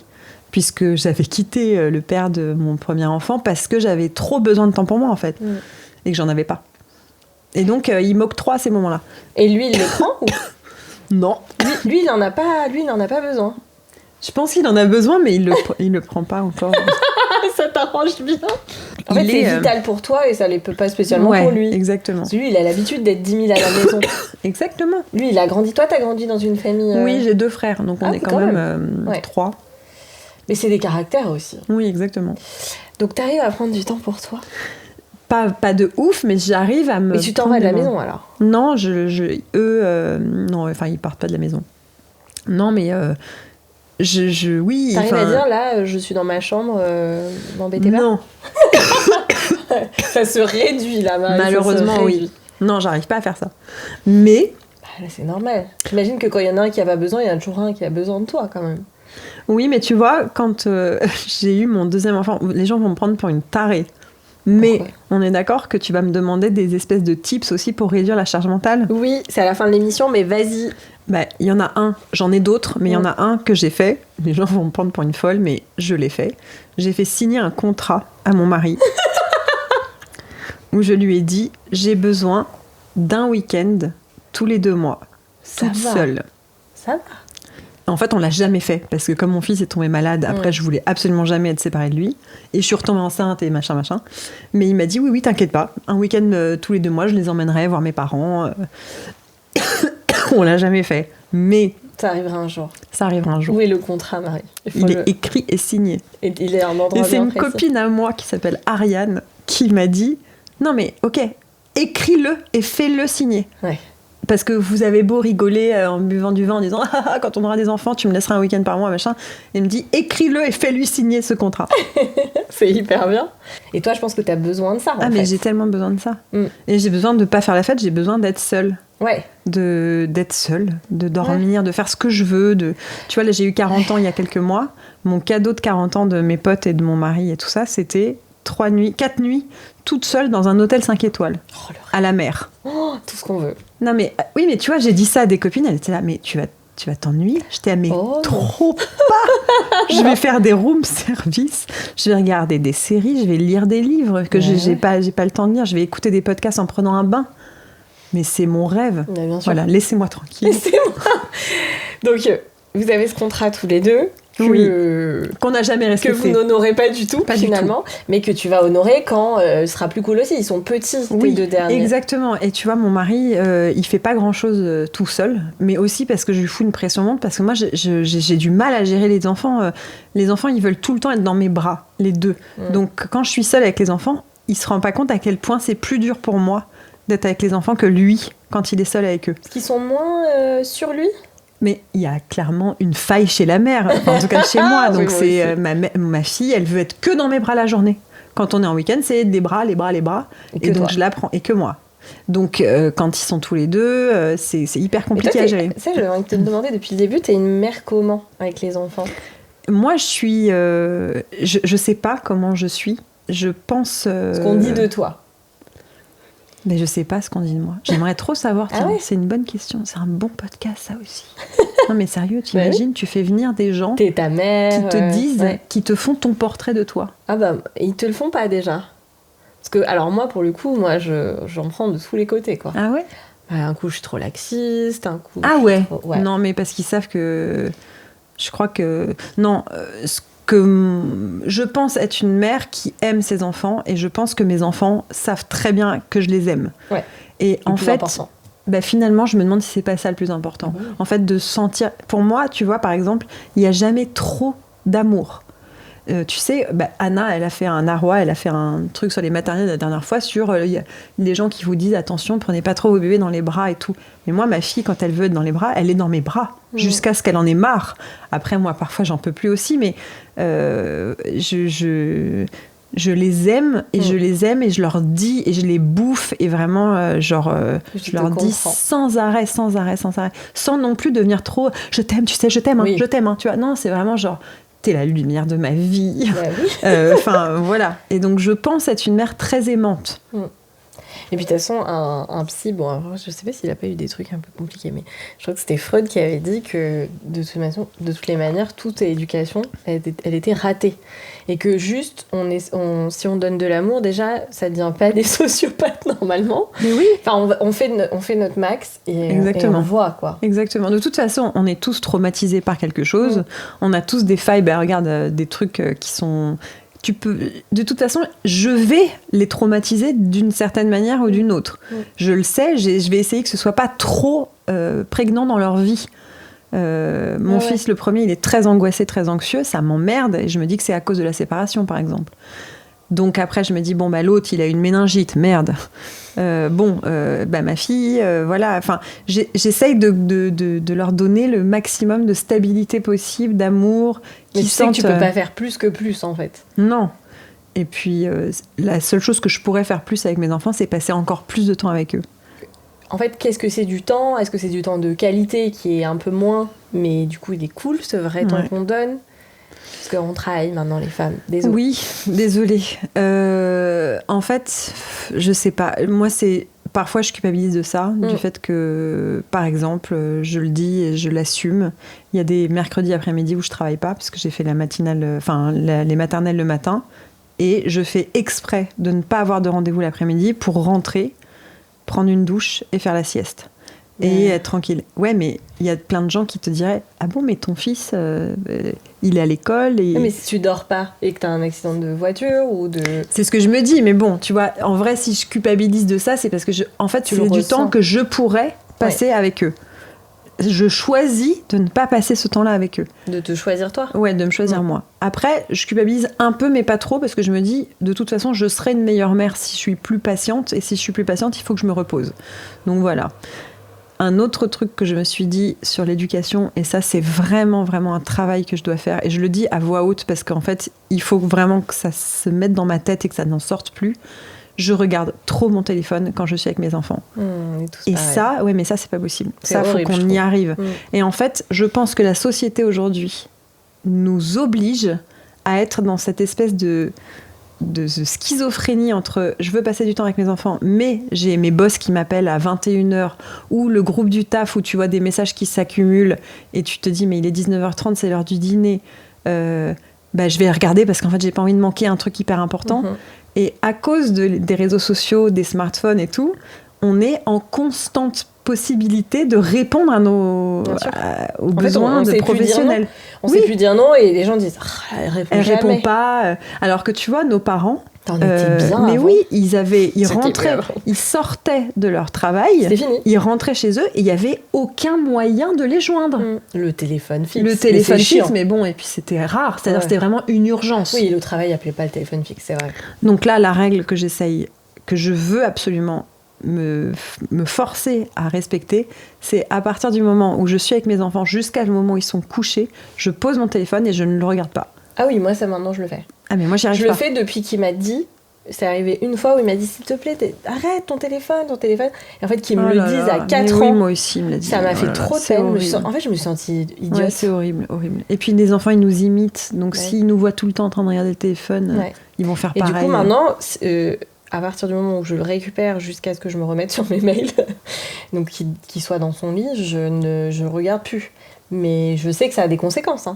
Puisque j'avais quitté le père de mon premier enfant parce que j'avais trop besoin de temps pour moi, en fait. Et que j'en avais pas. Et donc, il m'octroie ces moments-là. Et lui, il le prend ou... Non. Lui, il en a pas besoin. Je pense qu'il en a besoin, mais il le prend pas encore. Ça t'arrange bien. En fait, c'est vital pour toi et ça ne peut pas spécialement pour lui. Exactement. Parce que lui, il a l'habitude d'être 10 000 à la maison. Exactement. Lui, il a grandi. Toi, t'as grandi dans une famille... Oui, j'ai 2 frères, donc on est quand même 3. Mais c'est des caractères aussi. Oui, exactement. Donc, t'arrives à prendre du temps pour toi ? Pas de ouf, mais j'arrive à me... Mais tu t'en vas de la maison, alors ? Non, non, enfin, ils partent pas de la maison. Non, mais... oui. T'arrives à dire, là, je suis dans ma chambre, m'embêtez pas ? Non. Ça se réduit, là, Marie. Malheureusement, oui. Non, j'arrive pas à faire ça. Mais... Là, c'est normal. J'imagine que quand il y en a un qui a pas besoin, il y en a toujours un qui a besoin de toi, quand même. Oui, mais tu vois, quand j'ai eu mon deuxième enfant, les gens vont me prendre pour une tarée. Mais pourquoi ? On est d'accord que tu vas me demander des espèces de tips aussi pour réduire la charge mentale ? Oui, c'est à la fin de l'émission, mais vas-y. Bah, il y en a un, j'en ai d'autres, mais il y en a un que j'ai fait. Les gens vont me prendre pour une folle, mais je l'ai fait. J'ai fait signer un contrat à mon mari où je lui ai dit, j'ai besoin d'un week-end tous les 2 mois, toute seule. Ça va. En fait, on l'a jamais fait, parce que comme mon fils est tombé malade, après, je voulais absolument jamais être séparée de lui. Et je suis retombée enceinte et machin. Mais il m'a dit, oui, t'inquiète pas. Un week-end tous les 2 mois, je les emmènerai voir mes parents. On l'a jamais fait. Mais... Ça arrivera un jour. Ça arrivera un jour. Où est le contrat, Marie ? Il est écrit et signé. Et il est à un endroit bien précis. Et c'est une copine à moi qui s'appelle Ariane qui m'a dit, non mais ok, écris-le et fais-le signer. Ouais. Parce que vous avez beau rigoler en buvant du vin en disant ah, quand on aura des enfants, tu me laisseras un week-end par mois, machin. Et il me dit écris-le et fais-lui signer ce contrat. C'est hyper bien. Et toi, je pense que t'as besoin de ça. Ah, mais j'ai tellement besoin de ça. Mm. Et j'ai besoin de pas faire la fête, j'ai besoin d'être seule. Ouais. D'être seule, de dormir, de faire ce que je veux. Tu vois, là, j'ai eu 40 ans il y a quelques mois. Mon cadeau de 40 ans de mes potes et de mon mari et tout ça, c'était 4 nuits, toute seule dans un hôtel 5 étoiles, à la mer. Oh, tout ce qu'on veut. Non, mais oui, mais tu vois, j'ai dit ça à des copines, elles étaient là, mais tu vas t'ennuyer. J'étais mais trop pas. Je vais faire des room service, je vais regarder des séries, je vais lire des livres que j'ai pas le temps de lire, je vais écouter des podcasts en prenant un bain. Mais c'est mon rêve. Bien sûr. Voilà, laissez-moi tranquille. Laissez-moi. Donc, vous avez ce contrat tous les deux. Qu'on n'a jamais respecté. Que vous n'honorez pas du tout, finalement. Mais que tu vas honorer quand ce sera plus cool aussi. Ils sont petits, tes deux derniers. Exactement. Et tu vois, mon mari, il fait pas grand-chose tout seul. Mais aussi parce que je lui fous une pression monte. Parce que moi, j'ai du mal à gérer les enfants. Les enfants, ils veulent tout le temps être dans mes bras, les deux. Donc, quand je suis seule avec les enfants, il se rend pas compte à quel point c'est plus dur pour moi d'être avec les enfants que lui, quand il est seul avec eux. Parce qu'ils sont moins sur lui ? Mais il y a clairement une faille chez la mère, enfin, en tout cas chez moi. Donc c'est ma fille, elle veut être que dans mes bras la journée. Quand on est en week-end, c'est les bras. Et donc je la prends, et que moi. Donc quand ils sont tous les deux, c'est hyper compliqué à gérer. Ça, j'avais envie de te demander depuis le début, t'es une mère comment avec les enfants ? Moi, je suis... je sais pas comment je suis. Je pense... Ce qu'on dit de toi. Mais je sais pas ce qu'on dit de moi. J'aimerais trop savoir. C'est une bonne question. C'est un bon podcast, ça aussi. Non, mais sérieux, t'imagines, tu fais venir des gens t'es ta mère, qui te disent, qui te font ton portrait de toi. Ah bah, ils te le font pas déjà. Parce que, alors moi, pour le coup, j'en prends de tous les côtés, quoi. Ah ouais ? Un coup, je suis trop laxiste, un coup... Ah ouais. Non, mais parce qu'ils savent que... Je crois que... Non, que je pense être une mère qui aime ses enfants et je pense que mes enfants savent très bien que je les aime. Ouais. Et en fait, finalement, je me demande si c'est pas ça le plus important. Mmh. En fait, de sentir... Pour moi, tu vois, par exemple, il n'y a jamais trop d'amour. Tu sais, Anna, elle a fait un arroi, elle a fait un truc sur les maternelles la dernière fois sur les gens qui vous disent attention, prenez pas trop vos bébés dans les bras et tout. Mais moi, ma fille, quand elle veut être dans les bras, elle est dans mes bras jusqu'à ce qu'elle en ait marre. Après, moi, parfois, j'en peux plus aussi, mais je les aime et je les aime et je leur dis et je les bouffe et vraiment, je leur dis sans arrêt, sans non plus devenir trop je t'aime, tu sais, je t'aime, je t'aime, tu vois. Non, c'est vraiment genre t'es la lumière de ma vie. Enfin, voilà. Et donc, je pense être une mère très aimante. Et puis, de toute façon, un psy, bon, alors, je sais pas s'il a pas eu des trucs un peu compliqués, mais je crois que c'était Freud qui avait dit que, de toutes les manières, toute éducation, elle était ratée. Et que juste, si on donne de l'amour, déjà, ça devient pas des sociopathes, normalement. Mais oui. Enfin, on fait notre max et on voit, quoi. Exactement. De toute façon, on est tous traumatisés par quelque chose. On a tous des failles. Regarde, des trucs qui sont... De toute façon, je vais les traumatiser d'une certaine manière ou d'une autre. Je le sais, je vais essayer que ce soit pas trop prégnant dans leur vie. Mon fils, le premier, il est très angoissé, très anxieux, ça m'emmerde, et je me dis que c'est à cause de la séparation, par exemple. Donc après, je me dis, l'autre, il a une méningite, merde. Ma fille, voilà. Enfin, j'essaye de leur donner le maximum de stabilité possible, d'amour. Mais tu sais que tu peux pas faire plus que plus, en fait. Non. Et puis, la seule chose que je pourrais faire plus avec mes enfants, c'est passer encore plus de temps avec eux. En fait, qu'est-ce que c'est du temps ? Est-ce que c'est du temps de qualité qui est un peu moins, mais du coup, il est cool, ce vrai temps qu'on donne ? Parce qu'on travaille maintenant, les femmes. Désolée. Oui, désolée. En fait, je sais pas. Moi, parfois, je culpabilise de ça, du fait que, par exemple, je le dis et je l'assume. Il y a des mercredis après-midi où je travaille pas, parce que j'ai fait les maternelles le matin. Et je fais exprès de ne pas avoir de rendez-vous l'après-midi pour rentrer, prendre une douche et faire la sieste. Et être tranquille. Ouais, mais il y a plein de gens qui te diraient « Ah bon, mais ton fils, il est à l'école et... » Mais si tu dors pas et que t'as un accident de voiture ou de... C'est ce que je me dis, mais bon, tu vois, en vrai, si je culpabilise de ça, c'est parce que, en fait, c'est du temps que je pourrais passer avec eux. je choisis de ne pas passer ce temps-là avec eux. De te choisir toi. Ouais, de me choisir moi. Après, je culpabilise un peu, mais pas trop, parce que je me dis, de toute façon, je serai une meilleure mère si je suis plus patiente, et si je suis plus patiente, il faut que je me repose. Donc voilà. Un autre truc que je me suis dit sur l'éducation, et ça c'est vraiment un travail que je dois faire, et je le dis à voix haute parce qu'en fait il faut vraiment que ça se mette dans ma tête et que ça n'en sorte plus. Je regarde trop mon téléphone quand je suis avec mes enfants. Et ça, ouais, mais ça c'est pas possible. C'est ça, horrible, faut qu'on y arrive. Et en fait, je pense que la société aujourd'hui nous oblige à être dans cette espèce de schizophrénie entre je veux passer du temps avec mes enfants, mais j'ai mes boss qui m'appellent à 21h, ou le groupe du taf où tu vois des messages qui s'accumulent et tu te dis mais il est 19h30, c'est l'heure du dîner, je vais regarder parce qu'en fait j'ai pas envie de manquer un truc hyper important. Et à cause des réseaux sociaux, des smartphones et tout, on est en constante possibilité de répondre à aux besoins de professionnels. On sait plus dire non et les gens disent elle répond pas. Alors que tu vois, nos parents, t'en étais bien mais avant. Oui, ils sortaient de leur travail, c'était fini. Ils rentraient chez eux et il y avait aucun moyen de les joindre. Le téléphone fixe. Mais bon, et puis c'était rare, c'est-à-dire c'était vraiment une urgence. Oui, le travail appelait pas le téléphone fixe, c'est vrai. Donc là, la règle que je veux absolument me forcer à respecter, c'est à partir du moment où je suis avec mes enfants jusqu'à le moment où ils sont couchés, je pose mon téléphone et je ne le regarde pas. Ah oui, moi ça maintenant je le fais. Ah mais moi j'y arrive pas. Je le fais depuis qu'il m'a dit, c'est arrivé une fois où il m'a dit s'il te plaît, arrête ton téléphone. Et en fait qu'il me le dise à 4 ans. Oui, moi aussi il me l'a dit. Ça m'a fait trop de peine. En fait je me suis sentie idiote. Ouais, c'est horrible. Et puis les enfants ils nous imitent, donc s'ils nous voient tout le temps en train de regarder le téléphone, ils vont faire pareil. Et du coup maintenant, à partir du moment où je le récupère jusqu'à ce que je me remette sur mes mails, donc qu'il soit dans son lit, je regarde plus. Mais je sais que ça a des conséquences.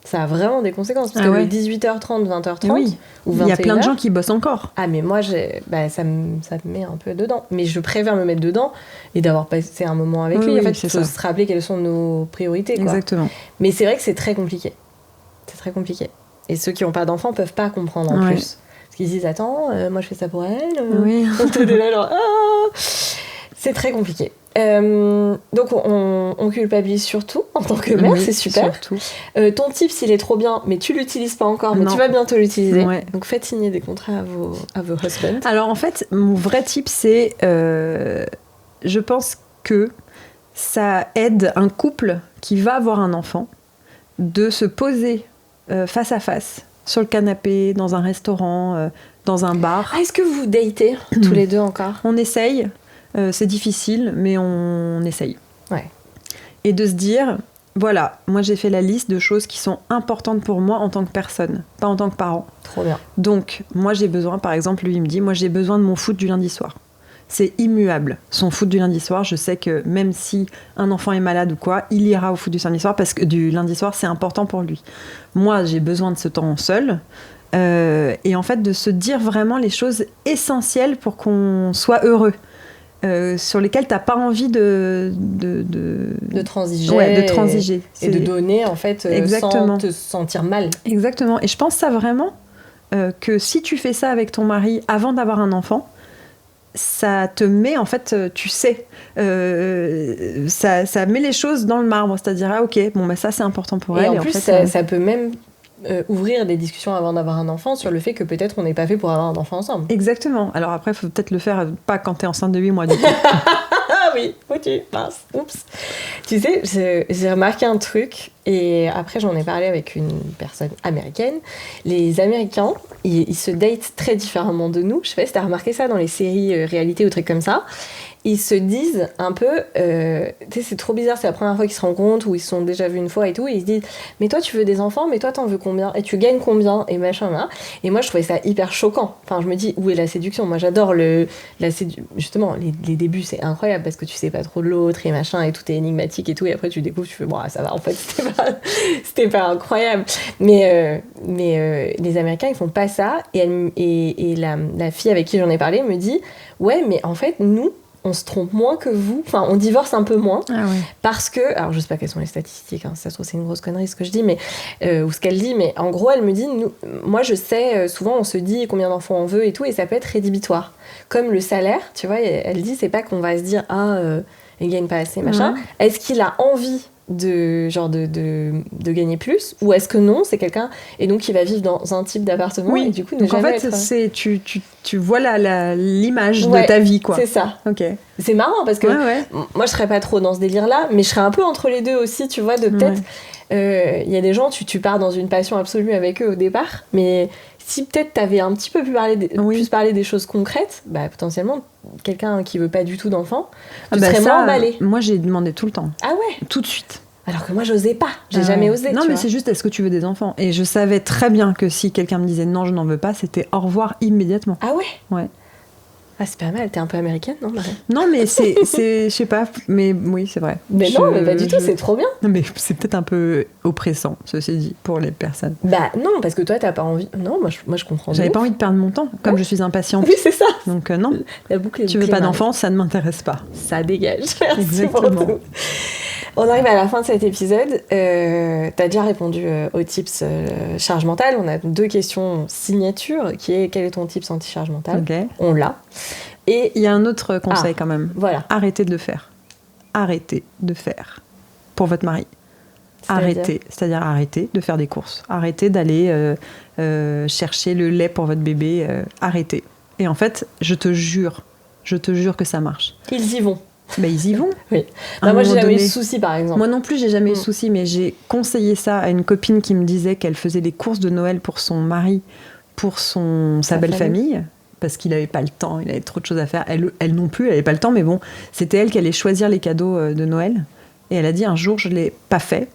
Ça a vraiment des conséquences. Parce que 18h30, 20h30 ou 21h... Il y a plein de gens qui bossent encore. Ah, mais moi, ça me met un peu dedans. Mais je préfère me mettre dedans et d'avoir passé un moment avec lui. En fait, il faut se rappeler quelles sont nos priorités. Quoi. Exactement. Mais c'est vrai que c'est très compliqué. C'est très compliqué. Et ceux qui n'ont pas d'enfants peuvent pas comprendre en plus. Parce qu'ils disent, attends, moi je fais ça pour elle. T'es là, genre, c'est très compliqué. Donc on culpabilise surtout en tant que mère, c'est super. Ton tips il est trop bien, mais tu l'utilises pas encore, mais tu vas bientôt l'utiliser. Donc faites signer des contrats à vos husbands. Alors en fait, mon vrai tip c'est, je pense que ça aide un couple qui va avoir un enfant de se poser face à face sur le canapé, dans un restaurant, dans un bar. Est-ce que vous datez tous les deux encore ? On essaye. C'est difficile, mais on essaye. Et de se dire, voilà, moi j'ai fait la liste de choses qui sont importantes pour moi en tant que personne, pas en tant que parent. Trop bien. Donc, moi j'ai besoin, par exemple, lui il me dit, moi j'ai besoin de mon foot du lundi soir. C'est immuable. Son foot du lundi soir, je sais que même si un enfant est malade ou quoi, il ira au foot du lundi soir parce que du lundi soir, c'est important pour lui. Moi, j'ai besoin de ce temps seul. Et en fait, de se dire vraiment les choses essentielles pour qu'on soit heureux. Sur lesquels t'as pas envie de transiger, de transiger. Et de donner en fait sans te sentir mal. Exactement. Et je pense ça vraiment que si tu fais ça avec ton mari avant d'avoir un enfant, ça te met en fait, tu sais, ça met les choses dans le marbre, c'est-à-dire ça c'est important pour elle. Et en plus ça peut même ouvrir des discussions avant d'avoir un enfant sur le fait que peut-être on n'est pas fait pour avoir un enfant ensemble. Exactement. Alors après, il faut peut-être le faire pas quand t'es enceinte de 8 mois du coup. Ah oui, mince, oups. Tu sais, j'ai remarqué un truc et après j'en ai parlé avec une personne américaine. Les Américains, ils se datent très différemment de nous. Je sais pas si t'as remarqué ça dans les séries réalité ou trucs comme ça. Ils se disent un peu, tu sais, c'est trop bizarre, c'est la première fois qu'ils se rencontrent ou ils se sont déjà vus une fois et tout, et ils se disent, mais toi tu veux des enfants, mais toi t'en veux combien ? Et tu gagnes combien ? Et machin là. Et moi je trouvais ça hyper choquant. Enfin, je me dis, où est la séduction ? Moi j'adore justement, les débuts c'est incroyable parce que tu sais pas trop de l'autre et machin et tout est énigmatique et tout, et après tu découvres, tu fais, bon, ça va, en fait c'était pas incroyable. Mais les Américains ils font pas ça, et la fille avec qui j'en ai parlé me dit, ouais, mais en fait nous, on se trompe moins que vous, enfin on divorce un peu moins, parce que, alors je sais pas quelles sont les statistiques, ça se trouve c'est une grosse connerie ce que je dis, mais ou ce qu'elle dit, mais en gros elle me dit, moi je sais, souvent on se dit combien d'enfants on veut et tout, et ça peut être rédhibitoire, comme le salaire, tu vois, elle dit, c'est pas qu'on va se dire il gagne pas assez, machin. Est-ce qu'il a envie de gagner plus, ou est-ce que non, c'est quelqu'un et donc il va vivre dans un type d'appartement et du coup ne donc jamais en fait être... tu vois l'image de ta vie, quoi. C'est ça. Ok. C'est marrant parce que moi je serais pas trop dans ce délire là, mais je serais un peu entre les deux aussi, tu vois, de peut-être y a des gens, tu pars dans une passion absolue avec eux au départ, mais si peut-être t'avais un petit peu plus parlé des choses concrètes, bah potentiellement quelqu'un qui veut pas du tout d'enfant, tu serais moins emballé. Moi j'ai demandé tout le temps. Ah ouais. Tout de suite. Alors que moi j'osais pas, j'ai jamais osé. Non mais c'est juste, est-ce que tu veux des enfants? Et je savais très bien que si quelqu'un me disait non, je n'en veux pas, c'était au revoir immédiatement. Ah ouais. Ouais. Ah c'est pas mal, t'es un peu américaine, non Marie? Non mais c'est je sais pas, mais oui c'est vrai. Mais non mais pas du tout, c'est trop bien. Non mais c'est peut-être un peu oppressant, ceci dit, pour les personnes. Bah non, parce que toi t'as pas envie. Non, moi je comprends. J'avais pas envie de perdre mon temps, comme je suis impatiente. Oui c'est ça. Donc non. La boucle est tu veux pas d'enfant, ça ne m'intéresse pas. Ça dégage. Merci. Exactement. Pour tout. On arrive à la fin de cet épisode. T'as déjà répondu aux tips charge mentale. On a 2 questions signature qui est quel est ton tips anti-charge mentale? Okay. On l'a. Et il y a un autre conseil quand même. Voilà. Arrêtez de le faire. Arrêtez de faire. Pour votre mari. C'est-à-dire arrêtez de faire des courses. Arrêtez d'aller chercher le lait pour votre bébé. Arrêtez. Et en fait, je te jure que ça marche. Ils y vont. Ben, ils y vont. Oui. Bah, moi, j'ai jamais eu de soucis, par exemple. Moi non plus, j'ai jamais eu de soucis, mais j'ai conseillé ça à une copine qui me disait qu'elle faisait des courses de Noël pour son mari, pour sa belle famille, parce qu'il n'avait pas le temps, il avait trop de choses à faire. Elle non plus, elle n'avait pas le temps, mais bon, c'était elle qui allait choisir les cadeaux de Noël. Et elle a dit, un jour, je ne l'ai pas fait.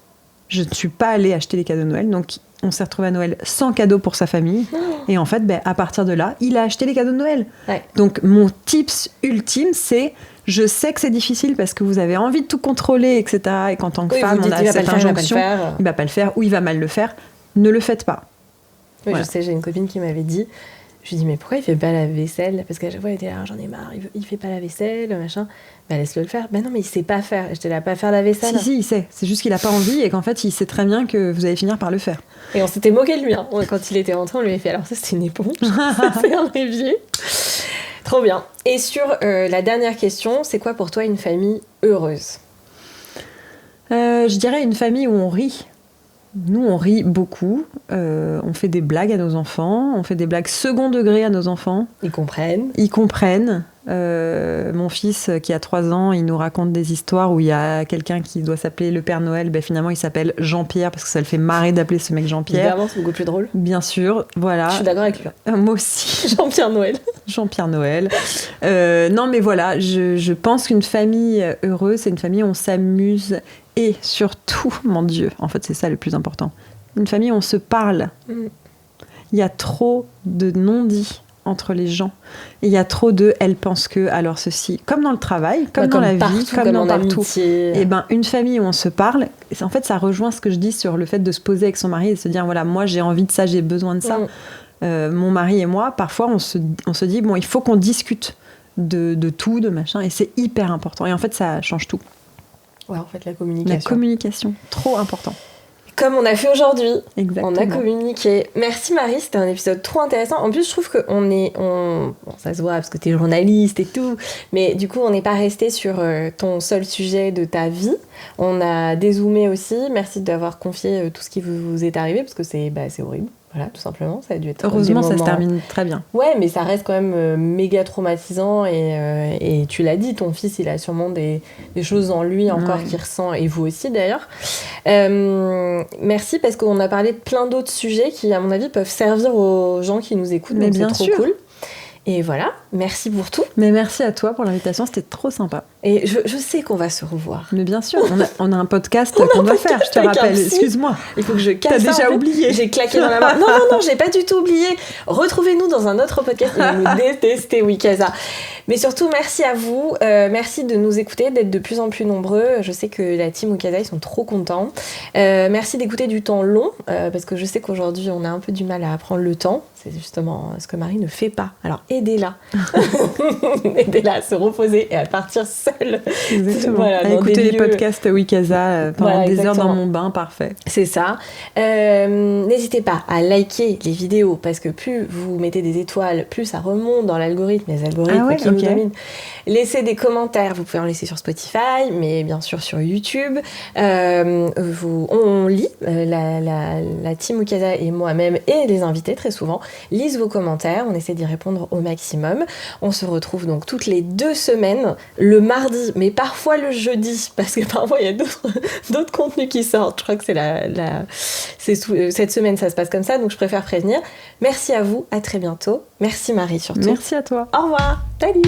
Je ne suis pas allée acheter les cadeaux de Noël, donc on s'est retrouvé à Noël sans cadeau pour sa famille. Et en fait, à partir de là, il a acheté les cadeaux de Noël. Ouais. Donc mon tips ultime, c'est, je sais que c'est difficile parce que vous avez envie de tout contrôler, etc. Et qu'en tant que femme, on a cette injonction, il va pas le faire ou il va mal le faire. Ne le faites pas. Oui, voilà. Je sais, j'ai une copine qui m'avait dit, je lui dis mais pourquoi il fait pas la vaisselle? Parce qu'à chaque fois il était là, j'en ai marre, il fait pas la vaisselle, machin. Bah laisse-le le faire. Bah non mais il sait pas faire. J'étais là, pas faire la vaisselle. Si il sait. C'est juste qu'il a pas envie et qu'en fait il sait très bien que vous allez finir par le faire. Et on s'était moqué de lui. Hein. Quand il était rentré, on lui avait fait. Alors ça c'était une éponge, ça c'est un évier. Trop bien. Et sur la dernière question, c'est quoi pour toi une famille heureuse? Je dirais une famille où on rit. Nous, on rit beaucoup, on fait des blagues à nos enfants, on fait des blagues second degré à nos enfants. Ils comprennent. Mon fils, qui a 3 ans, il nous raconte des histoires où il y a quelqu'un qui doit s'appeler le Père Noël. Ben, finalement, il s'appelle Jean-Pierre, parce que ça le fait marrer d'appeler ce mec Jean-Pierre. Évidemment, c'est beaucoup plus drôle. Bien sûr, voilà. Je suis d'accord avec lui. Moi aussi. Jean-Pierre Noël. Jean-Pierre Noël. Non, mais voilà, je pense qu'une famille heureuse, c'est une famille où on s'amuse. Et surtout, mon Dieu, en fait c'est ça le plus important, une famille où on se parle. Il y a trop de non-dits entre les gens. Il y a trop de « elle pense que », alors ceci, comme dans le travail, comme dans la vie, comme dans partout. Et ben, une famille où on se parle, en fait ça rejoint ce que je dis sur le fait de se poser avec son mari et de se dire voilà, moi j'ai envie de ça, j'ai besoin de ça. Mon mari et moi, parfois on se dit bon, il faut qu'on discute de tout, de machin, et c'est hyper important. Et en fait ça change tout. Ouais, en fait, la communication. La communication, trop important. Comme on a fait aujourd'hui. Exactement. On a communiqué. Merci Marie, c'était un épisode trop intéressant. En plus, je trouve bon, ça se voit parce que t'es journaliste et tout, mais du coup, on n'est pas resté sur ton seul sujet de ta vie. On a dézoomé aussi. Merci d'avoir confié tout ce qui vous est arrivé, parce que c'est horrible. Voilà, tout simplement, ça a dû être heureusement, ça se termine très bien. Ouais, mais ça reste quand même méga traumatisant et tu l'as dit, ton fils, il a sûrement des choses en lui encore qu'il ressent, et vous aussi d'ailleurs. Merci, parce qu'on a parlé de plein d'autres sujets qui, à mon avis, peuvent servir aux gens qui nous écoutent, mais donc c'est trop cool. Et voilà, merci pour tout. Mais merci à toi pour l'invitation, c'était trop sympa. Et je sais qu'on va se revoir. Mais bien sûr, on a un podcast qu'on doit faire, je te rappelle, excuse-moi. Il faut que je casse ça. T'as déjà oublié. J'ai claqué dans la main. Non, j'ai pas du tout oublié. Retrouvez-nous dans un autre podcast. Il va nous détester, Wikaza. Mais surtout, merci à vous. Merci de nous écouter, d'être de plus en plus nombreux. Je sais que la team Wikaza, ils sont trop contents. Merci d'écouter du temps long, parce que je sais qu'aujourd'hui, on a un peu du mal à prendre le temps. C'est justement ce que Marie ne fait pas. Alors, aidez-la. Aidez-la à se reposer et à partir seule seule. Exactement. Voilà, à dans écouter des les lieux- podcasts Wikaza pendant Voilà, des heures exactement. dans mon bain, parfait. C'est ça. N'hésitez pas à liker les vidéos parce que plus vous mettez des étoiles, plus ça remonte dans l'algorithme, les algorithmes Ah ouais, qui nous ok. dominent. Laissez des commentaires, vous pouvez en laisser sur Spotify, mais bien sûr sur YouTube. On lit, la team Wikaza et moi-même et les invités très souvent lisent vos commentaires, on essaie d'y répondre au maximum. On se retrouve donc toutes les 2 semaines, le mardi, mais parfois le jeudi, parce que parfois il y a d'autres contenus qui sortent. Je crois que cette semaine ça se passe comme ça, donc je préfère prévenir. Merci à vous, à très bientôt. Merci Marie surtout. Merci à toi. Au revoir, salut.